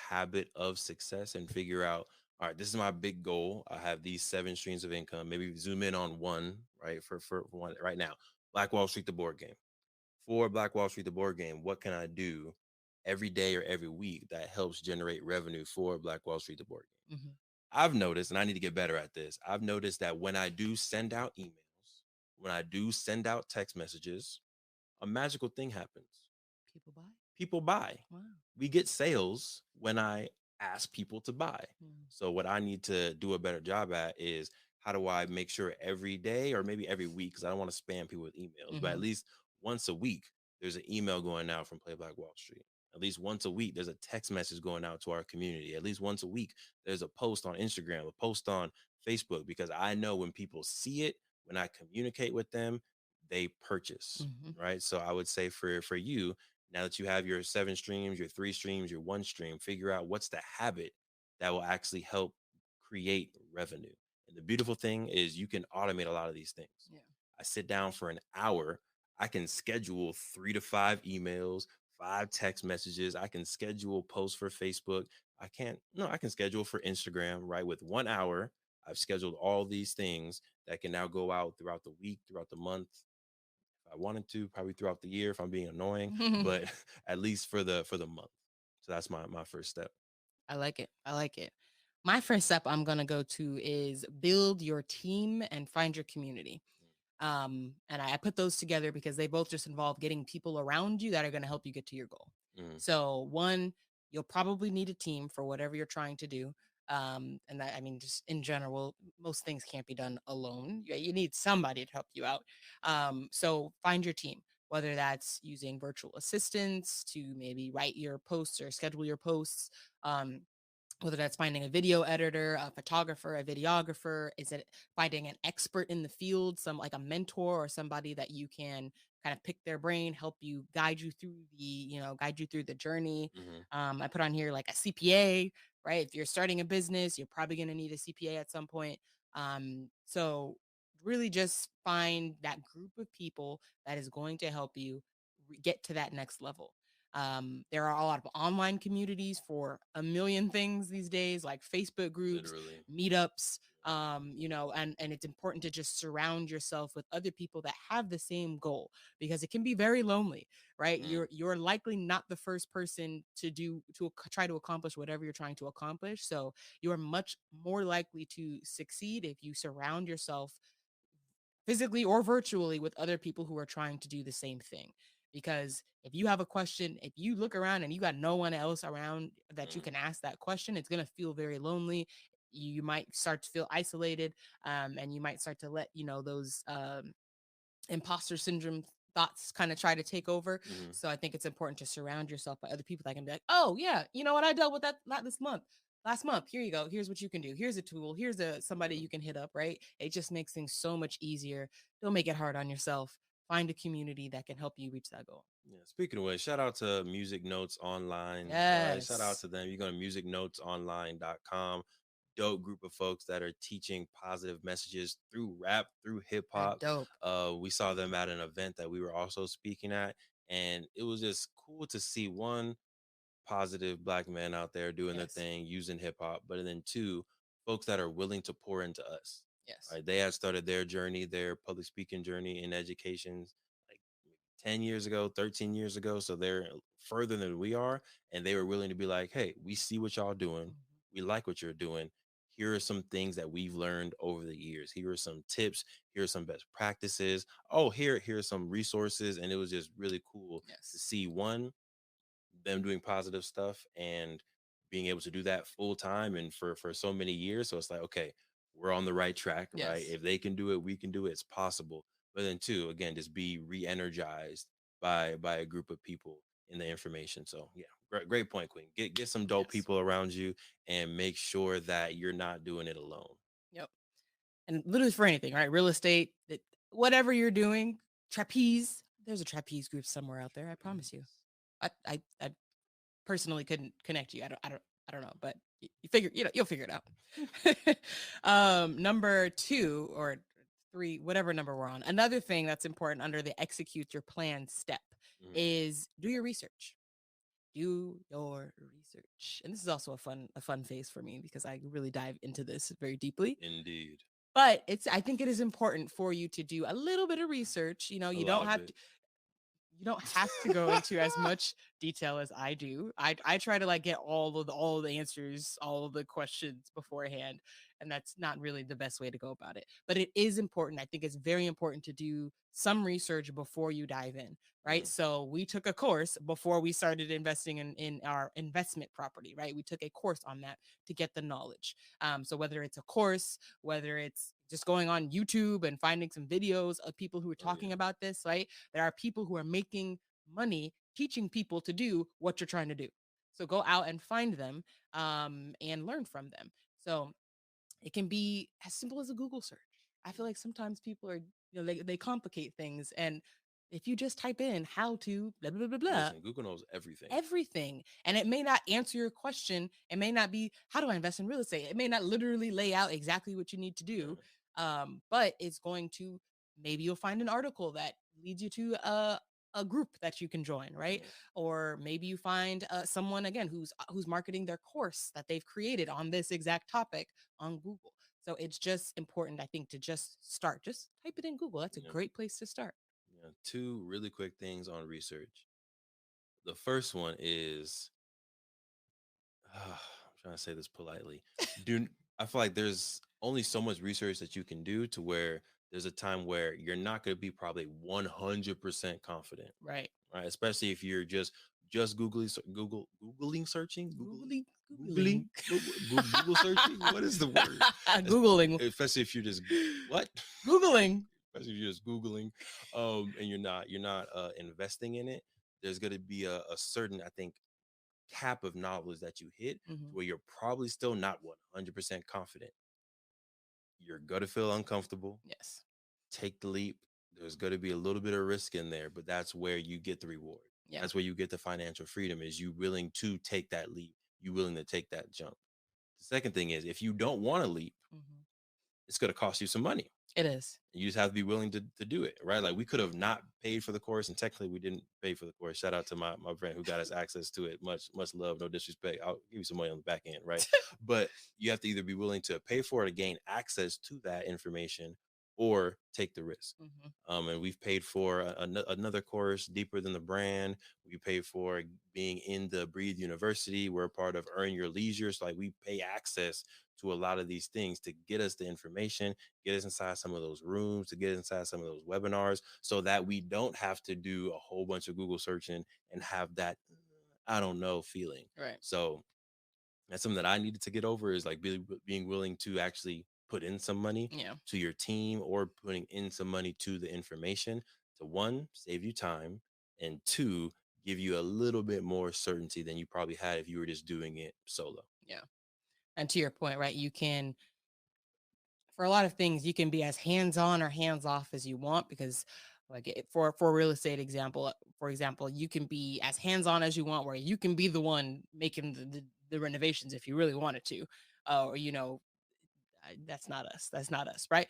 habit of success and figure out, all right, this is my big goal. I have these 7 streams of income. Maybe zoom in on one, right? For one right now. Black Wall Street, the board game. For Black Wall Street, the board game, what can I do every day or every week that helps generate revenue for Black Wall Street, the board game? mhm. I've noticed, and I need to get better at this. I've noticed that when I do send out emails, when I do send out text messages, a magical thing happens. People buy. People buy. Wow. We get sales when I ask people to buy. Mm, So what I need to do a better job at is, how do I make sure every day or maybe every week, because I don't want to spam people with emails, but at mhm. least once a week there's an email going out from Play Black Wall Street. At least once a week, there's a text message going out to our community. At least once a week, there's a post on Instagram, a post on Facebook, because I know when people see it, when I communicate with them, they purchase, Mm-hmm. right? So I would say for you, now that you have your 7 streams, your 3 streams, your 1 stream, figure out what's the habit that will actually help create revenue. And the beautiful thing is you can automate a lot of these things. Yeah. I sit down for an hour, I can schedule 3 to 5 emails, 5 text messages. I can schedule posts for Facebook. I can schedule for Instagram, right? With 1 hour, I've scheduled all these things that can now go out throughout the week, throughout the month. If I wanted to, probably throughout the year if I'm being annoying, but at least for the month. So that's my first step. I like it. I like it. My first step I'm going to go to is build your team and find your community. And I put those together because they both just involve getting people around you that are going to help you get to your goal. Mm, So, one, you'll probably need a team for whatever you're trying to do. And that, I mean, just in general, most things can't be done alone. You need somebody to help you out. So, find your team, whether that's using virtual assistants to maybe write your posts or schedule your posts. Um, whether that's finding a video editor, a photographer, a videographer, is it finding an expert in the field, some like a mentor or somebody that you can kind of pick their brain, help you guide you through the journey. mm-hmm, I put on here like a CPA, right? If you're starting a business, you're probably going to need a CPA at some point. So really just find that group of people that is going to help you get to that next level. There are a lot of online communities for a million things these days, like Facebook groups, literally. meetups, and it's important to just surround yourself with other people that have the same goal because it can be very lonely, right? Mm, You're likely not the first person to try to accomplish whatever you're trying to accomplish. So you're much more likely to succeed if you surround yourself physically or virtually with other people who are trying to do the same thing. Because if you have a question, if you look around and you got no one else around that you mm, can ask that question, it's going to feel very lonely. You might start to feel isolated, and you might start to let those imposter syndrome thoughts kind of try to take over. mm, So I think it's important to surround yourself by other people that can be like, oh yeah, you know what, I dealt with that not this month. Last month, here you go. Here's what you can do. Here's a tool. Here's somebody mm. you can hit up. Right? It just makes things so much easier. Don't make it hard on yourself. Find a community that can help you reach that goal. Yeah. Speaking of which, shout out to Music Notes Online, right? Shout out Yes, to them. You go to musicnotesonline.com. Dope group of folks that are teaching positive messages through rap, through hip they're hop. dope. We saw them at an event that we were also speaking at, and it was just cool to see one positive black men out there doing their Yes, thing, using hip hop, but then two, folks that are willing to pour into us. yes, Right? They had started their journey, their public speaking journey in education, like 10 years ago, 13 years ago. So they're further than we are. And they were willing to be like, hey, we see what y'all doing. mm-hmm. We like what you're doing. Here are some things that we've learned over the years. Here are some tips. Here are some best practices. Oh, here are some resources. And it was just really cool to Yes, see one, them doing positive stuff and being able to do that full time and for so many years. So it's like, okay, we're on the right track, right? yes, If they can do it, we can do it. It's possible. But then two, again, just be re-energized by a group of people in the information. So yeah, great point, Queen. Get some dope yes. people around you and make sure that you're not doing it alone. Yep. And literally for anything, right? Real estate, whatever you're doing, trapeze. There's a trapeze group somewhere out there. I promise you. Please. I personally couldn't connect you. I don't know, but you figure, you'll figure it out. Number 2 or 3, whatever number we're on. Another thing that's important under the execute your plan step Mhm. is do your research. Do your research. And this is also a fun phase for me because I really dive into this very deeply. Indeed. But I think it is important for you to do a little bit of research. A You lot don't of have it. to go into as much detail as I do. I try to like get all of the answers, all of the questions beforehand, and that's not really the best way to go about it. But it is important. I think it's very important to do some research before you dive in, right? Mm, So we took a course before we started investing in our investment property, right? We took a course on that to get the knowledge. So whether it's a course, whether it's just going on YouTube and finding some videos of people who are oh talking yeah. about this, right? There are people who are making money teaching people to do what you're trying to do. So go out and find them, and learn from them. So it can be as simple as a Google search. I feel like sometimes people are, they complicate things. And if you just type in how to blah, blah, blah, blah, blah, Listen, Google knows everything. everything. And it may not answer your question. It may not be, how do I invest in real estate? It may not literally lay out exactly what you need to do. But it's going to, maybe you'll find an article that leads you to a group that you can join, right? Or maybe you find someone again who's marketing their course that they've created on this exact topic on Google. So it's just important, I think, to just start. Just type it in Google. That's a great place to start. Yeah, two really quick things on research. The first one is, I'm trying to say this politely. Do I feel like there's only so much research that you can do to where there's a time where you're not going to be probably 100% confident, Right. right? Especially if you're just googling searching, Googling. Google searching. What is the word? Googling. Especially if you're just what? Googling. Especially if you're just googling, and you're not investing in it. There's going to be a certain, I think, cap of knowledge that you hit where you're probably still not 100% confident. You're going to feel uncomfortable. Yes. Take the leap. There's going to be a little bit of risk in there, but that's where you get the reward. Yeah. That's where you get the financial freedom, is you willing to take that leap. You willing to take that jump. The second thing is, if you don't want to leap, it's going to cost you some money. It is. You just have to be willing to do it, right? Like, we could have not paid for the course, and technically we didn't pay for the course. Shout out to my friend who got us access to it. Much love, no disrespect. I'll give you some money on the back end, right? But you have to either be willing to pay for it to gain access to that information, or take the risk. And we've paid for another course, Deeper Than the Brand. We paid for being in the Breathe University. We're a part of Earn Your Leisure. So like, we pay access to a lot of these things to get us the information, get us inside some of those rooms, to get inside some of those webinars, so that we don't have to do a whole bunch of Google searching and have that, I don't know, feeling. Right. So that's something that I needed to get over, is like being willing to actually put in some money to your team, or putting in some money to the information, to one, save you time, and two, give you a little bit more certainty than you probably had if you were just doing it solo. Yeah. And to your point, right, you can, for a lot of things, you can be as hands-on or hands-off as you want, because like for real estate example, for example, you can be as hands-on as you want, where you can be the one making the renovations if you really wanted to. Or that's not us. That's not us, right?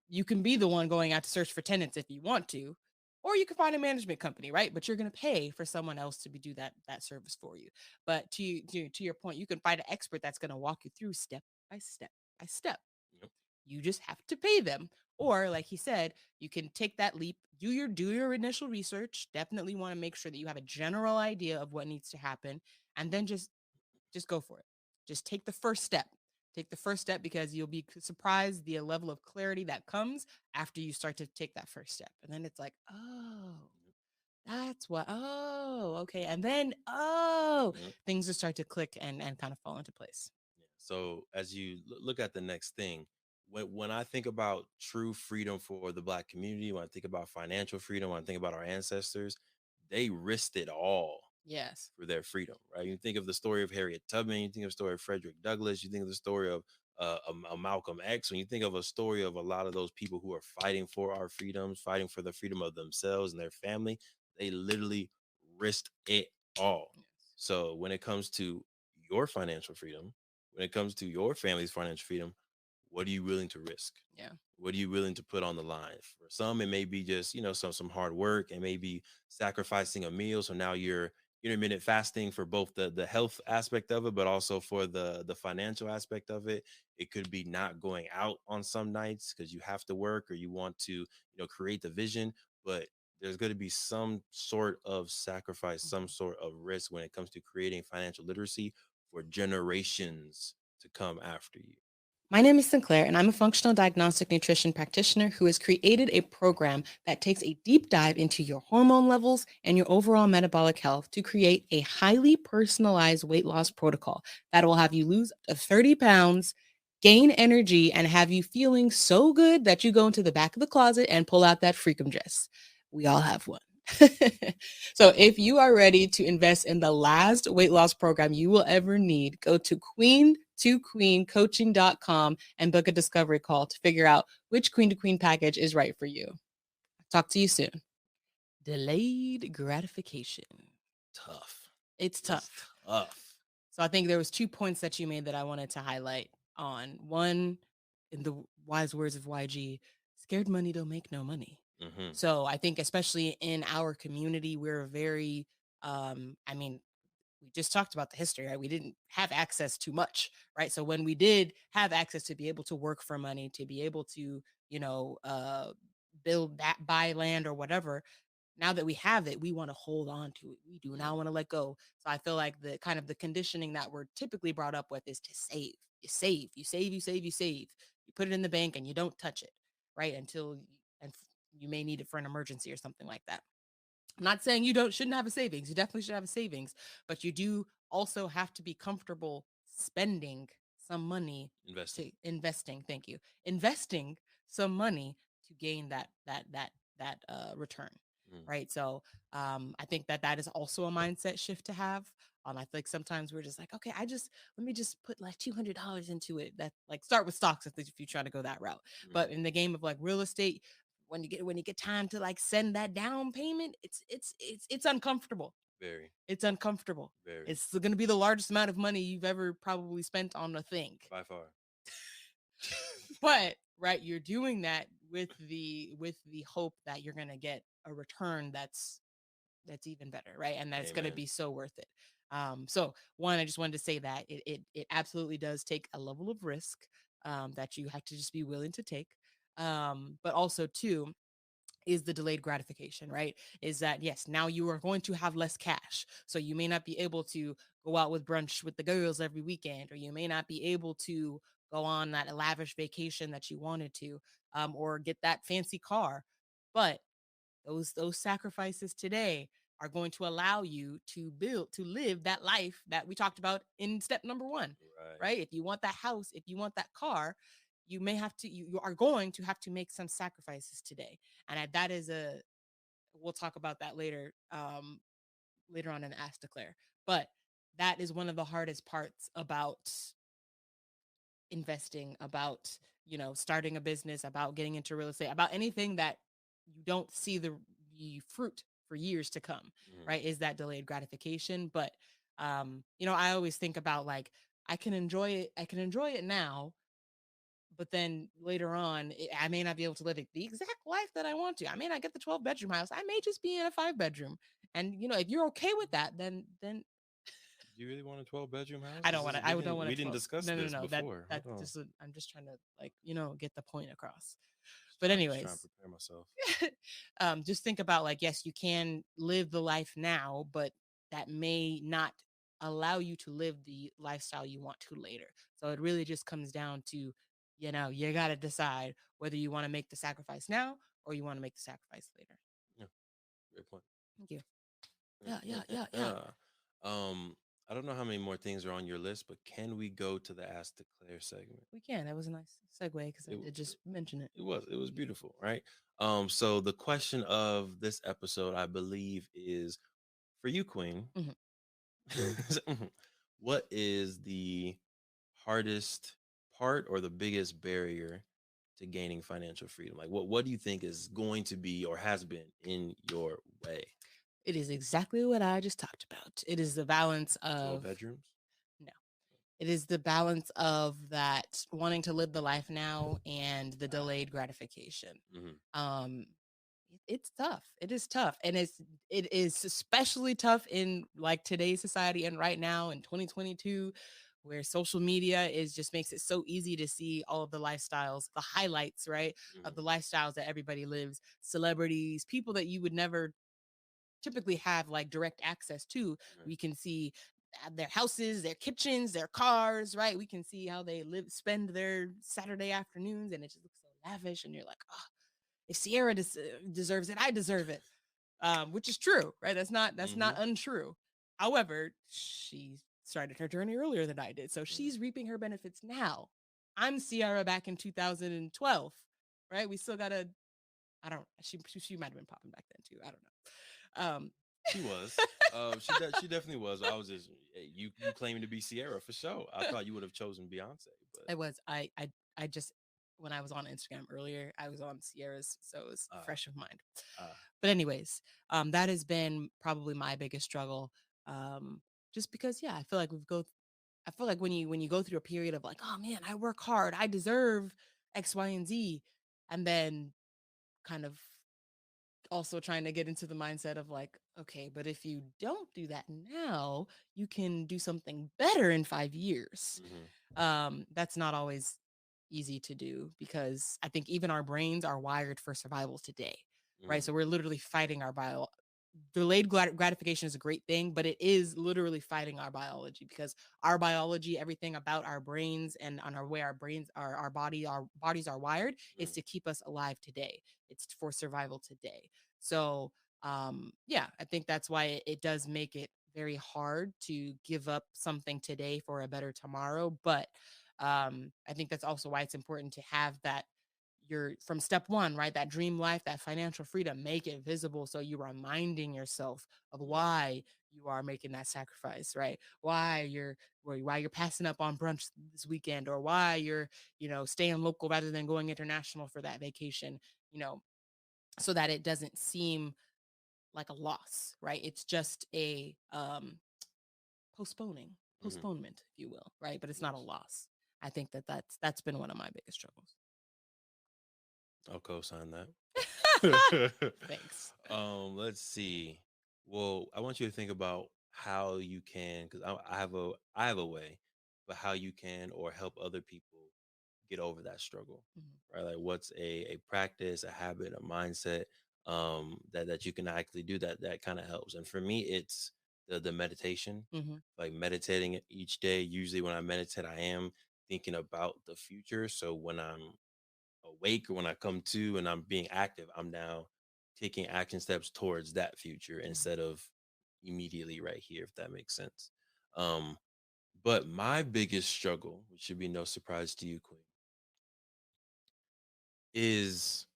You can be the one going out to search for tenants if you want to, or you can find a management company, right? But you're going to pay for someone else to do that service for you. But to your point, you can find an expert that's going to walk you through step by step by step. You just have to pay them. Or like he said, you can take that leap, do your initial research. Definitely want to make sure that you have a general idea of what needs to happen, and then just go for it. Just take the first step. Take the first step, because you'll be surprised the level of clarity that comes after you start to take that first step. And then it's like, oh, that's what, oh, okay. And then, things will start to click and kind of fall into place. So as you look at the next thing, when I think about true freedom for the Black community, when I think about financial freedom, when I think about our ancestors, they risked it all. Yes. For their freedom, right? You think of the story of Harriet Tubman, you think of the story of Frederick Douglass, you think of the story of a Malcolm X. When you think of a story of a lot of those people who are fighting for our freedoms, fighting for the freedom of themselves and their family, they literally risked it all. Yes. So when it comes to your financial freedom, when it comes to your family's financial freedom, what are you willing to risk? Yeah. What are you willing to put on the line? For some, it may be just, some hard work. It may be sacrificing a meal. So now you're intermittent fasting for both the health aspect of it, but also for the financial aspect of it. It could be not going out on some nights because you have to work, or you want to, create the vision. But there's going to be some sort of sacrifice, some sort of risk when it comes to creating financial literacy for generations to come after you. My name is Sinclair, and I'm a functional diagnostic nutrition practitioner who has created a program that takes a deep dive into your hormone levels and your overall metabolic health to create a highly personalized weight loss protocol that will have you lose up to 30 pounds, gain energy, and have you feeling so good that you go into the back of the closet and pull out that freakum dress. We all have one. So if you are ready to invest in the last weight loss program you will ever need, go to queen2queencoaching.com and book a discovery call to figure out which queen to queen package is right for you. Talk to you soon. Delayed gratification. Tough. It's tough. Tough. So I think there was 2 points that you made that I wanted to highlight on. One, in the wise words of YG, scared money don't make no money. Mm-hmm. So I think especially in our community, we're very I mean, we just talked about the history, right? We didn't have access to much, right? So when we did have access to be able to work for money, to be able to, build that, buy land or whatever, now that we have it, we want to hold on to it. We do not want to let go. So I feel like the kind of the conditioning that we're typically brought up with is to save. You save, you save, you save, you save. You put it in the bank and you don't touch it, right? And you may need it for an emergency or something like that. I'm not saying you don't shouldn't have a savings. You definitely should have a savings, but you do also have to be comfortable spending some money Investing. to investing. Thank you. Investing some money to gain that return. Mm. Right. So I think that that is also a mindset shift to have. I feel like sometimes we're just like, okay, let me just put like $200 into it. That like start with stocks if you try to go that route. Mm. But in the game of like real estate, when you get time to like send that down payment, it's uncomfortable. Very. It's uncomfortable. Very. It's going to be the largest amount of money you've ever probably spent on a thing. By far. But right, you're doing that with the hope that you're going to get a return that's even better, right? And that's going to be so worth it. So one, I just wanted to say that it absolutely does take a level of risk that you have to just be willing to take. But also two, is the delayed gratification, right? Is that yes, now you are going to have less cash. So you may not be able to go out with brunch with the girls every weekend, or you may not be able to go on that lavish vacation that you wanted to, or get that fancy car. But those sacrifices today are going to allow you to live that life that we talked about in step number one. Right? If you want that house, if you want that car, you may have to you are going to have to make some sacrifices today. And that is a we'll talk about that later later on in Ask Declare. But that is one of the hardest parts about investing, about starting a business, about getting into real estate, about anything that you don't see the fruit for years to come. Right, is that delayed gratification. But I always think about like I can enjoy it now, but then later on I may not be able to live the exact life that I want to. I may not get the 12-bedroom house. I may just be in a 5-bedroom. And if you're okay with that, then Do you really want a 12-bedroom house? I don't want to. I don't want We a didn't 12. discuss No, no, this no. before. That Hold on. just. I'm just trying to like get the point across. But Just trying to anyways, prepare myself. just think about like yes, you can live the life now, but that may not allow you to live the lifestyle you want to later. So it really just comes down to you got to decide whether you want to make the sacrifice now or you want to make the sacrifice later. Yeah, great point. Thank you. Yeah. I don't know how many more things are on your list, but can we go to the Ask Declare segment? We can. That was a nice segue because I It, did just mention it. it was beautiful, right? So the question of this episode, I believe, is for you, Queen. Mhm. What is the hardest part or the biggest barrier to gaining financial freedom? Like what do you think is going to be or has been in your way? It is exactly what I just talked about. It is the balance 12 of bedrooms? no. It is the balance of that wanting to live the life now and the delayed gratification. Mm-hmm. Um, it's tough. It is tough, and it is especially tough in like today's society and right now in 2022, where social media is just makes it so easy to see all of the lifestyles, the highlights, right, of the lifestyles that everybody lives, celebrities, people that you would never typically have like direct access to. We can see their houses, their kitchens, their cars, right? We can see how they spend their Saturday afternoons, and it just looks so lavish. And you're like, oh, if Sierra deserves it, I deserve it, which is true, right? That's not untrue. However, she started her journey earlier than I did, so she's reaping her benefits now. I'm Sierra back in 2012, right? We still gotta. I don't. She might have been popping back then too. I don't know. She was. She definitely was. I was just you claiming to be Sierra for sure. I thought you would have chosen Beyonce, but I was I just when I was on Instagram earlier, I was on Sierra's, so it was uh, fresh of mind. uh, But anyways, that has been probably my biggest struggle. Um, just because, yeah, I feel like I feel like when you go through a period of like, oh man, I work hard, I deserve X, Y, and Z, and then kind of also trying to get into the mindset of like, okay, but if you don't do that now, you can do something better in 5 years. mm-hmm, That's not always easy to do because I think even our brains are wired for survival today, right? mm-hmm, So we're literally fighting our bio. Delayed gratification is a great thing, but it is literally fighting our biology because our biology, everything about our brains and on our way our brains, our bodies are wired is mm-hmm, to keep us alive today. It's for survival today. So, yeah, I think that's why it does make it very hard to give up something today for a better tomorrow. But I think that's also why it's important to have that you're from step one, right? That dream life, that financial freedom, make it visible. So you're reminding yourself of why you are making that sacrifice, right? Why you're passing up on brunch this weekend, or why you're, staying local rather than going international for that vacation, you know, so that it doesn't seem like a loss, right? It's just a postponing, mm-hmm. postponement, if you will, right? But it's not a Yes, loss. I think that's been one of my biggest struggles. I'll co-sign that. Thanks. Let's see. Well, I want you to think about how you can, because I have a way, but how you can or help other people get over that struggle, Mhm, right? Like, what's a practice, a habit, a mindset, that you can actually do that kind of helps. And for me, it's the meditation, mhm, like meditating each day. Usually, when I meditate, I am thinking about the future. So when I'm awake or when I come to and I'm being active, I'm now taking action steps towards that future mhm. instead of immediately right here, if that makes sense. Um, but my biggest struggle, which should be no surprise to you, Queen, is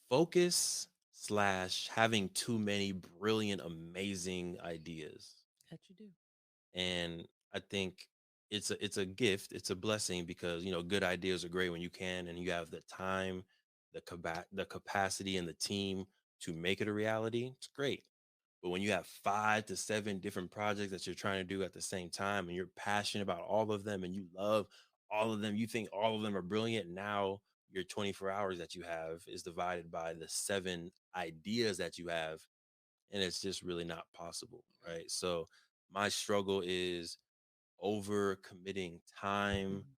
focus slash having too many brilliant, amazing ideas. That you do. And I think it's a gift, it's a blessing because good ideas are great when you can and you have the time, the capacity and the team to make it a reality. It's great. But when you have 5 to 7 different projects that you're trying to do at the same time and you're passionate about all of them and you love all of them, you think all of them are brilliant. Now your 24 hours that you have is divided by the 7 ideas that you have, and it's just really not possible, right? So my struggle is over committing time, Mhm,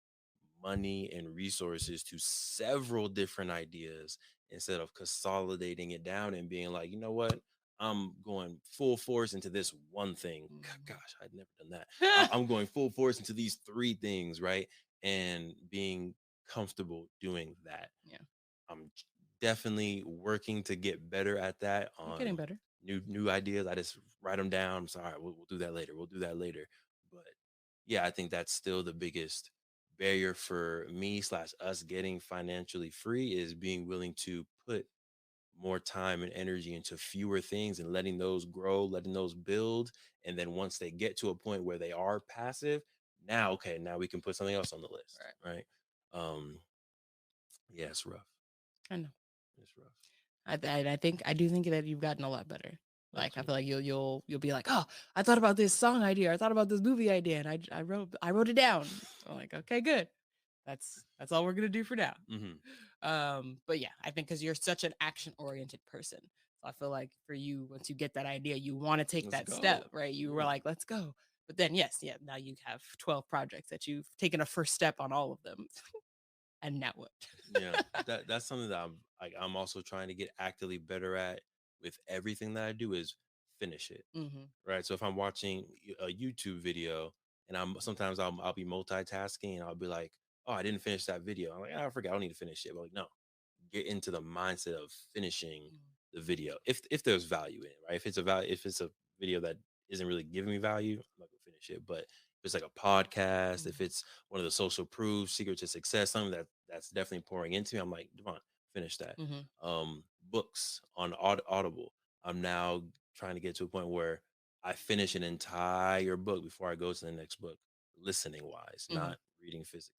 money, and resources to several different ideas instead of consolidating it down and being like, you know what? I'm going full force into this one thing. mhm. Gosh, I'd never done that. I'm going full force into these 3 things, right? And being comfortable doing that. Yeah, I'm definitely working to get better at that you're getting on better. new ideas. I just write them down. I'm sorry, we'll do that later. We'll do that later. But yeah, I think that's still the biggest barrier for me slash us getting financially free is being willing to put more time and energy into fewer things and letting those grow, letting those build. And then once they get to a point where they are passive, now, okay, now we can put something else on the list. Right. Right. Um, yeah, it's rough. I know. It's rough. I think I do think that you've gotten a lot better. Like Thank I you. feel like you'll be like, oh, I thought about this song idea. I thought about this movie idea, and I wrote it down. I'm like, okay, good. That's all we're gonna do for now. Hmm. But yeah, I think because you're such an action oriented person, so I feel like for you, once you get that idea, you want to take Let's that step, go. right? You were Yeah. like, let's go. But then yes, yeah, now you have 12 projects that you've taken a first step on all of them, and now what? Yeah. That's something that I'm also trying to get actively better at with everything that I do is finish it. Hmm. Right. So if I'm watching a YouTube video and I'll be multitasking and I'll be like, oh, I didn't finish that video. I'm like, "Ah, I forgot, I don't need to finish it. But like, no, get into the mindset of finishing the video if there's value in it, right? If it's a video that isn't really giving me value, I'm not gonna finish it. But if it's like a podcast, if Hmm. it's one of the social proofs, secret to success, something that's definitely pouring into me, I'm like, Devon, finish that. Mm-hmm. Books on Audible. I'm now trying to get to a point where I finish an entire book before I go to the next book, listening wise, Mm-hmm. not reading physically.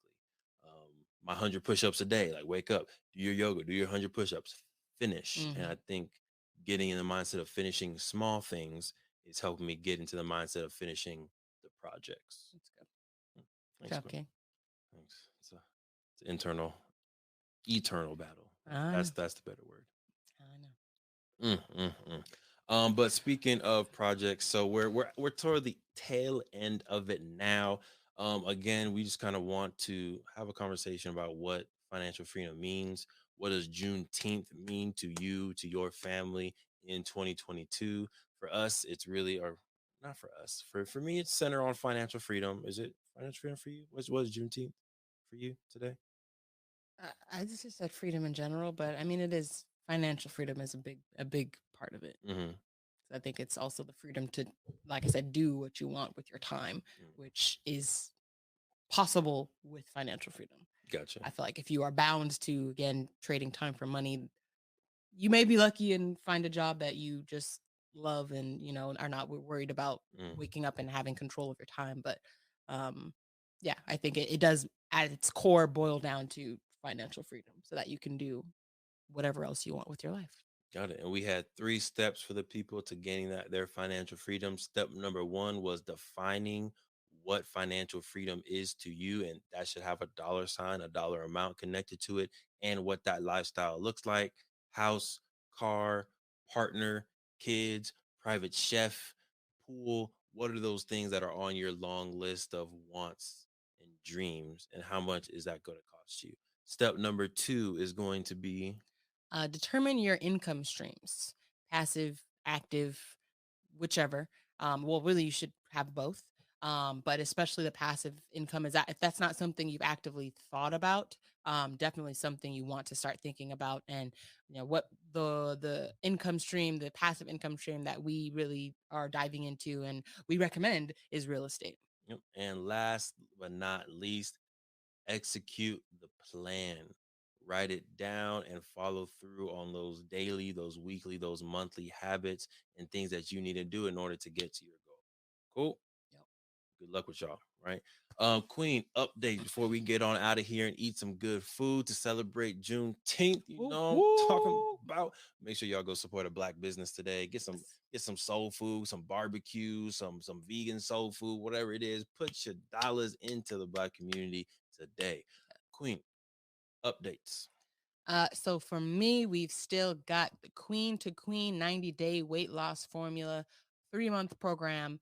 My 100 push-ups a day, like wake up, do your yoga, do your 100 push-ups, finish. And Mm-hmm. I think getting in the mindset of finishing small things is helping me get into the mindset of finishing the projects. That's good. Mm, It's Thanks, Quinn. okay. Thanks. It's an eternal battle. I know. That's the better word. I know. Mm, mm, mm. But speaking of projects, so we're toward the tail end of it now. Again, we just kind of want to have a conversation about what financial freedom means. What does Juneteenth mean to you, to your family in 2022? For us, it's really, or not for us. For me, it's centered on financial freedom. Is it financial freedom for you? What's Juneteenth for you today? I just said freedom in general, but I mean, it is financial freedom is a big part of it. Mm-hmm. So I think it's also the freedom to, like I said, do what you want with your time, which is possible with financial freedom. Gotcha. I feel like if you are bound to, again, trading time for money, you may be lucky and find a job that you just love and, are not worried about Mm. waking up and having control of your time. But um, yeah, I think it does at its core boil down to financial freedom so that you can do whatever else you want with your life. Got it. And we had 3 steps for the people to gaining that their financial freedom. Step number 1 was defining what financial freedom is to you, and that should have a dollar sign, a dollar amount connected to it, and what that lifestyle looks like: house, car, partner, kids, private chef, pool. What are those things that are on your long list of wants and dreams, and how much is that going to cost you? Step number 2 is going to be Determine your income streams, passive, active, whichever. Well, really, you should have both. But especially the passive income is that if that's not something you've actively thought about, definitely something you want to start thinking about. And what the income stream, the passive income stream that we really are diving into and we recommend is real estate. Yep. And last but not least, execute the plan. Write it down and follow through on those daily, those weekly, those monthly habits and things that you need to do in order to get to your goal. Cool. Yep. Good luck with y'all, right? Queen, update before we get on out of here and eat some good food to celebrate Juneteenth. You Woo, know what I'm talking woo. about. Make sure y'all go support a black business today. Get some soul food, some barbecue, some vegan soul food, whatever it is. Put your dollars into the black community today. Queen, updates. So for me, we've still got the Queen to Queen 90-day weight loss formula, 3-month program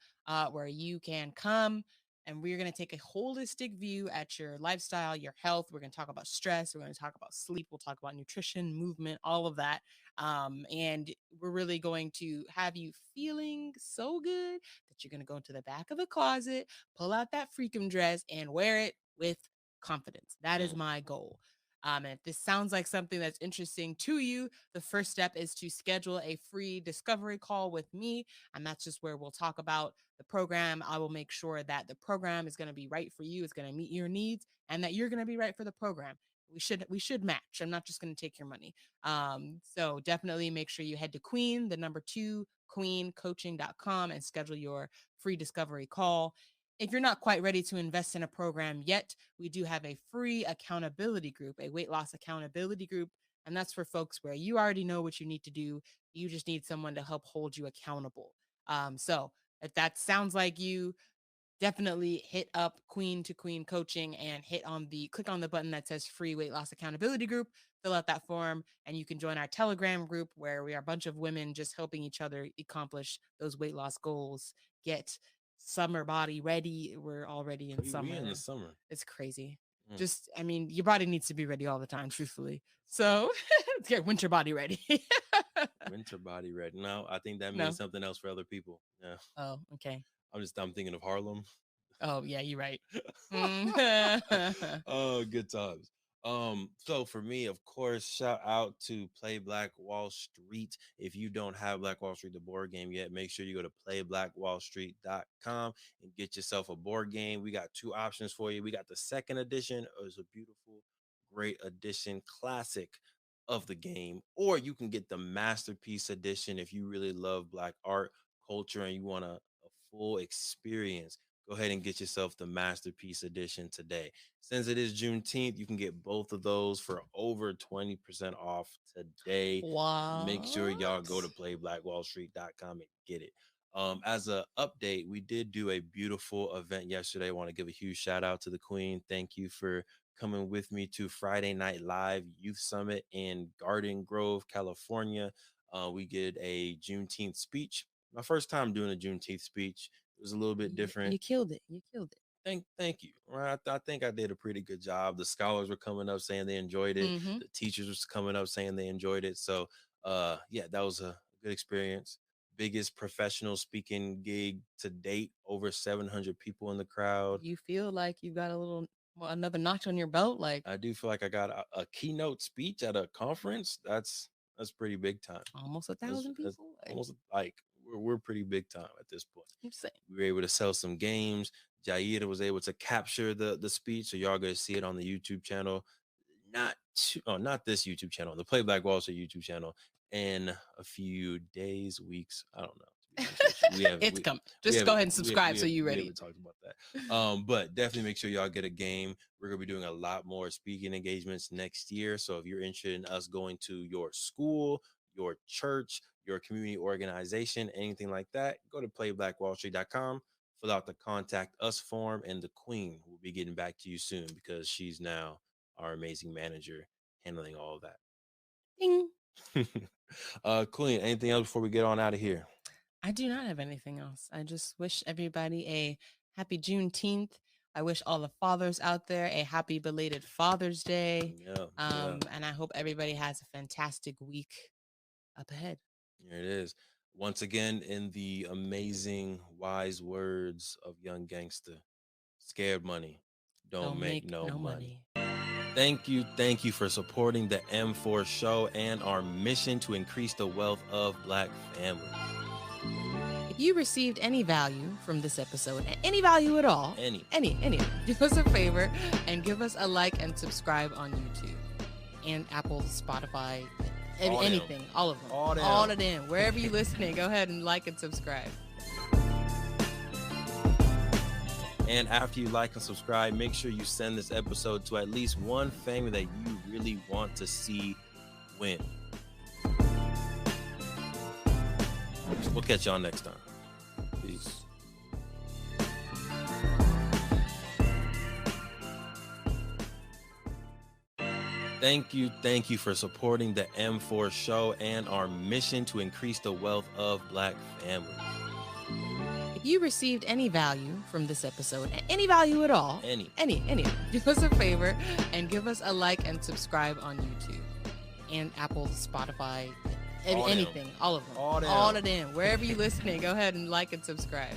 where you can come and we're going to take a holistic view at your lifestyle, your health. We're going to talk about stress. We're going to talk about sleep. We'll talk about nutrition, movement, all of that. And we're really going to have you feeling so good that you're going to go into the back of the closet, pull out that freakum dress, and wear it with confidence. That is Mm, my goal. And if this sounds like something that's interesting to you, the first step is to schedule a free discovery call with me. And that's just where we'll talk about the program. I will make sure that the program is going to be right for you, it's going to meet your needs, and that you're going to be right for the program. We should match. I'm not just going to take your money. So definitely make sure you head to Queen, the number 2, queencoaching.com and schedule your free discovery call. If you're not quite ready to invest in a program yet, we do have a free accountability group, a weight loss accountability group. And that's for folks where you already know what you need to do. You just need someone to help hold you accountable. So if that sounds like you, definitely hit up Queen to Queen Coaching and click on the button that says free weight loss accountability group, fill out that form, and you can join our Telegram group where we are a bunch of women just helping each other accomplish those weight loss goals, get summer body ready. We're already in we in the summer. summer. It's crazy. Mm, Just, I mean, your body needs to be ready all the time, truthfully. So let's get winter body ready. winter body red. No, I think that means No. something else for other people. Yeah. Oh, okay. I'm thinking of Harlem. Oh, yeah, you're right. Mm. Oh, good times. So for me, of course, shout out to Play Black Wall Street. If you don't have Black Wall Street, the board game yet, make sure you go to playblackwallstreet.com and get yourself a board game. We got 2 options for you. We got the second edition. It's a beautiful, great edition, classic of the game, or you can get the masterpiece edition if you really love Black art, culture, and you want a full experience. Go ahead and get yourself the masterpiece edition today. Since it is Juneteenth, you can get both of those for over 20% off today. Make sure y'all go to What? playblackwallstreet.com and get it. As a update, we did do a beautiful event yesterday. I want to give a huge shout out to the Queen. Thank you for coming with me to Friday Night Live Youth Summit in Garden Grove, California. We did a Juneteenth speech. My first time doing a Juneteenth speech. It was a little bit different. You killed it. You killed it. Thank you. Right, I think I did a pretty good job. The scholars were coming up saying they enjoyed it. Mm-hmm. The teachers was coming up saying they enjoyed it. So, yeah, that was a good experience. Biggest professional speaking gig to date. Over 700 people in the crowd. You feel like you got a little another notch on your belt, like I do feel like I got a keynote speech at a conference. That's pretty big time. almost That's, 1,000 that's people. Like, almost like we're pretty big time at this point. I'm saying. We were able to sell some games. Jaida was able to capture the speech, so y'all gonna see it on the YouTube channel. Not this YouTube channel, the Play Black Wall Street YouTube channel, in a few days, weeks. I don't know. To be honest with you. It's coming. Just go ahead and subscribe so you're We ready. haven't talked about that. But definitely make sure y'all get a game. We're gonna be doing a lot more speaking engagements next year. So if you're interested in us going to your school, your church, your community organization, anything like that, go to playblackwallstreet.com, fill out the contact us form, and the Queen will be getting back to you soon because she's now our amazing manager handling all of that. Ding. Queen, anything else before we get on out of here? I do not have anything else. I just wish everybody a happy Juneteenth. I wish all the fathers out there a happy belated Father's Day. And I hope everybody has a fantastic week up ahead. Here it is. Once again, in the amazing wise words of Young Gangster, scared money don't make no money. Thank you for supporting the M4 show and our mission to increase the wealth of Black families. If you received any value from this episode, any value at all, any, do us a favor and give us a like and subscribe on YouTube and Apple, Spotify, anything, all of them, all of them, wherever you're listening. Go ahead and like and subscribe. And after you like and subscribe, make sure you send this episode to at least one family that you really want to see win. We'll catch y'all next time. Peace. Thank you for supporting the M4 show and our mission to increase the wealth of Black families. If you received any value from this episode, any value at all, any, do us a favor and give us a like and subscribe on YouTube and Apple, Spotify, anything, all of them, all of them, wherever you're listening. Go ahead and like and subscribe.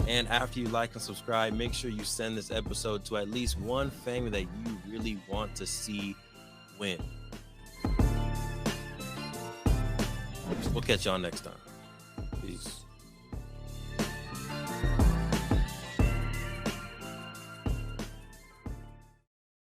And after you like and subscribe, make sure you send this episode to at least one family that you really want to see win. We'll catch y'all next time. Peace.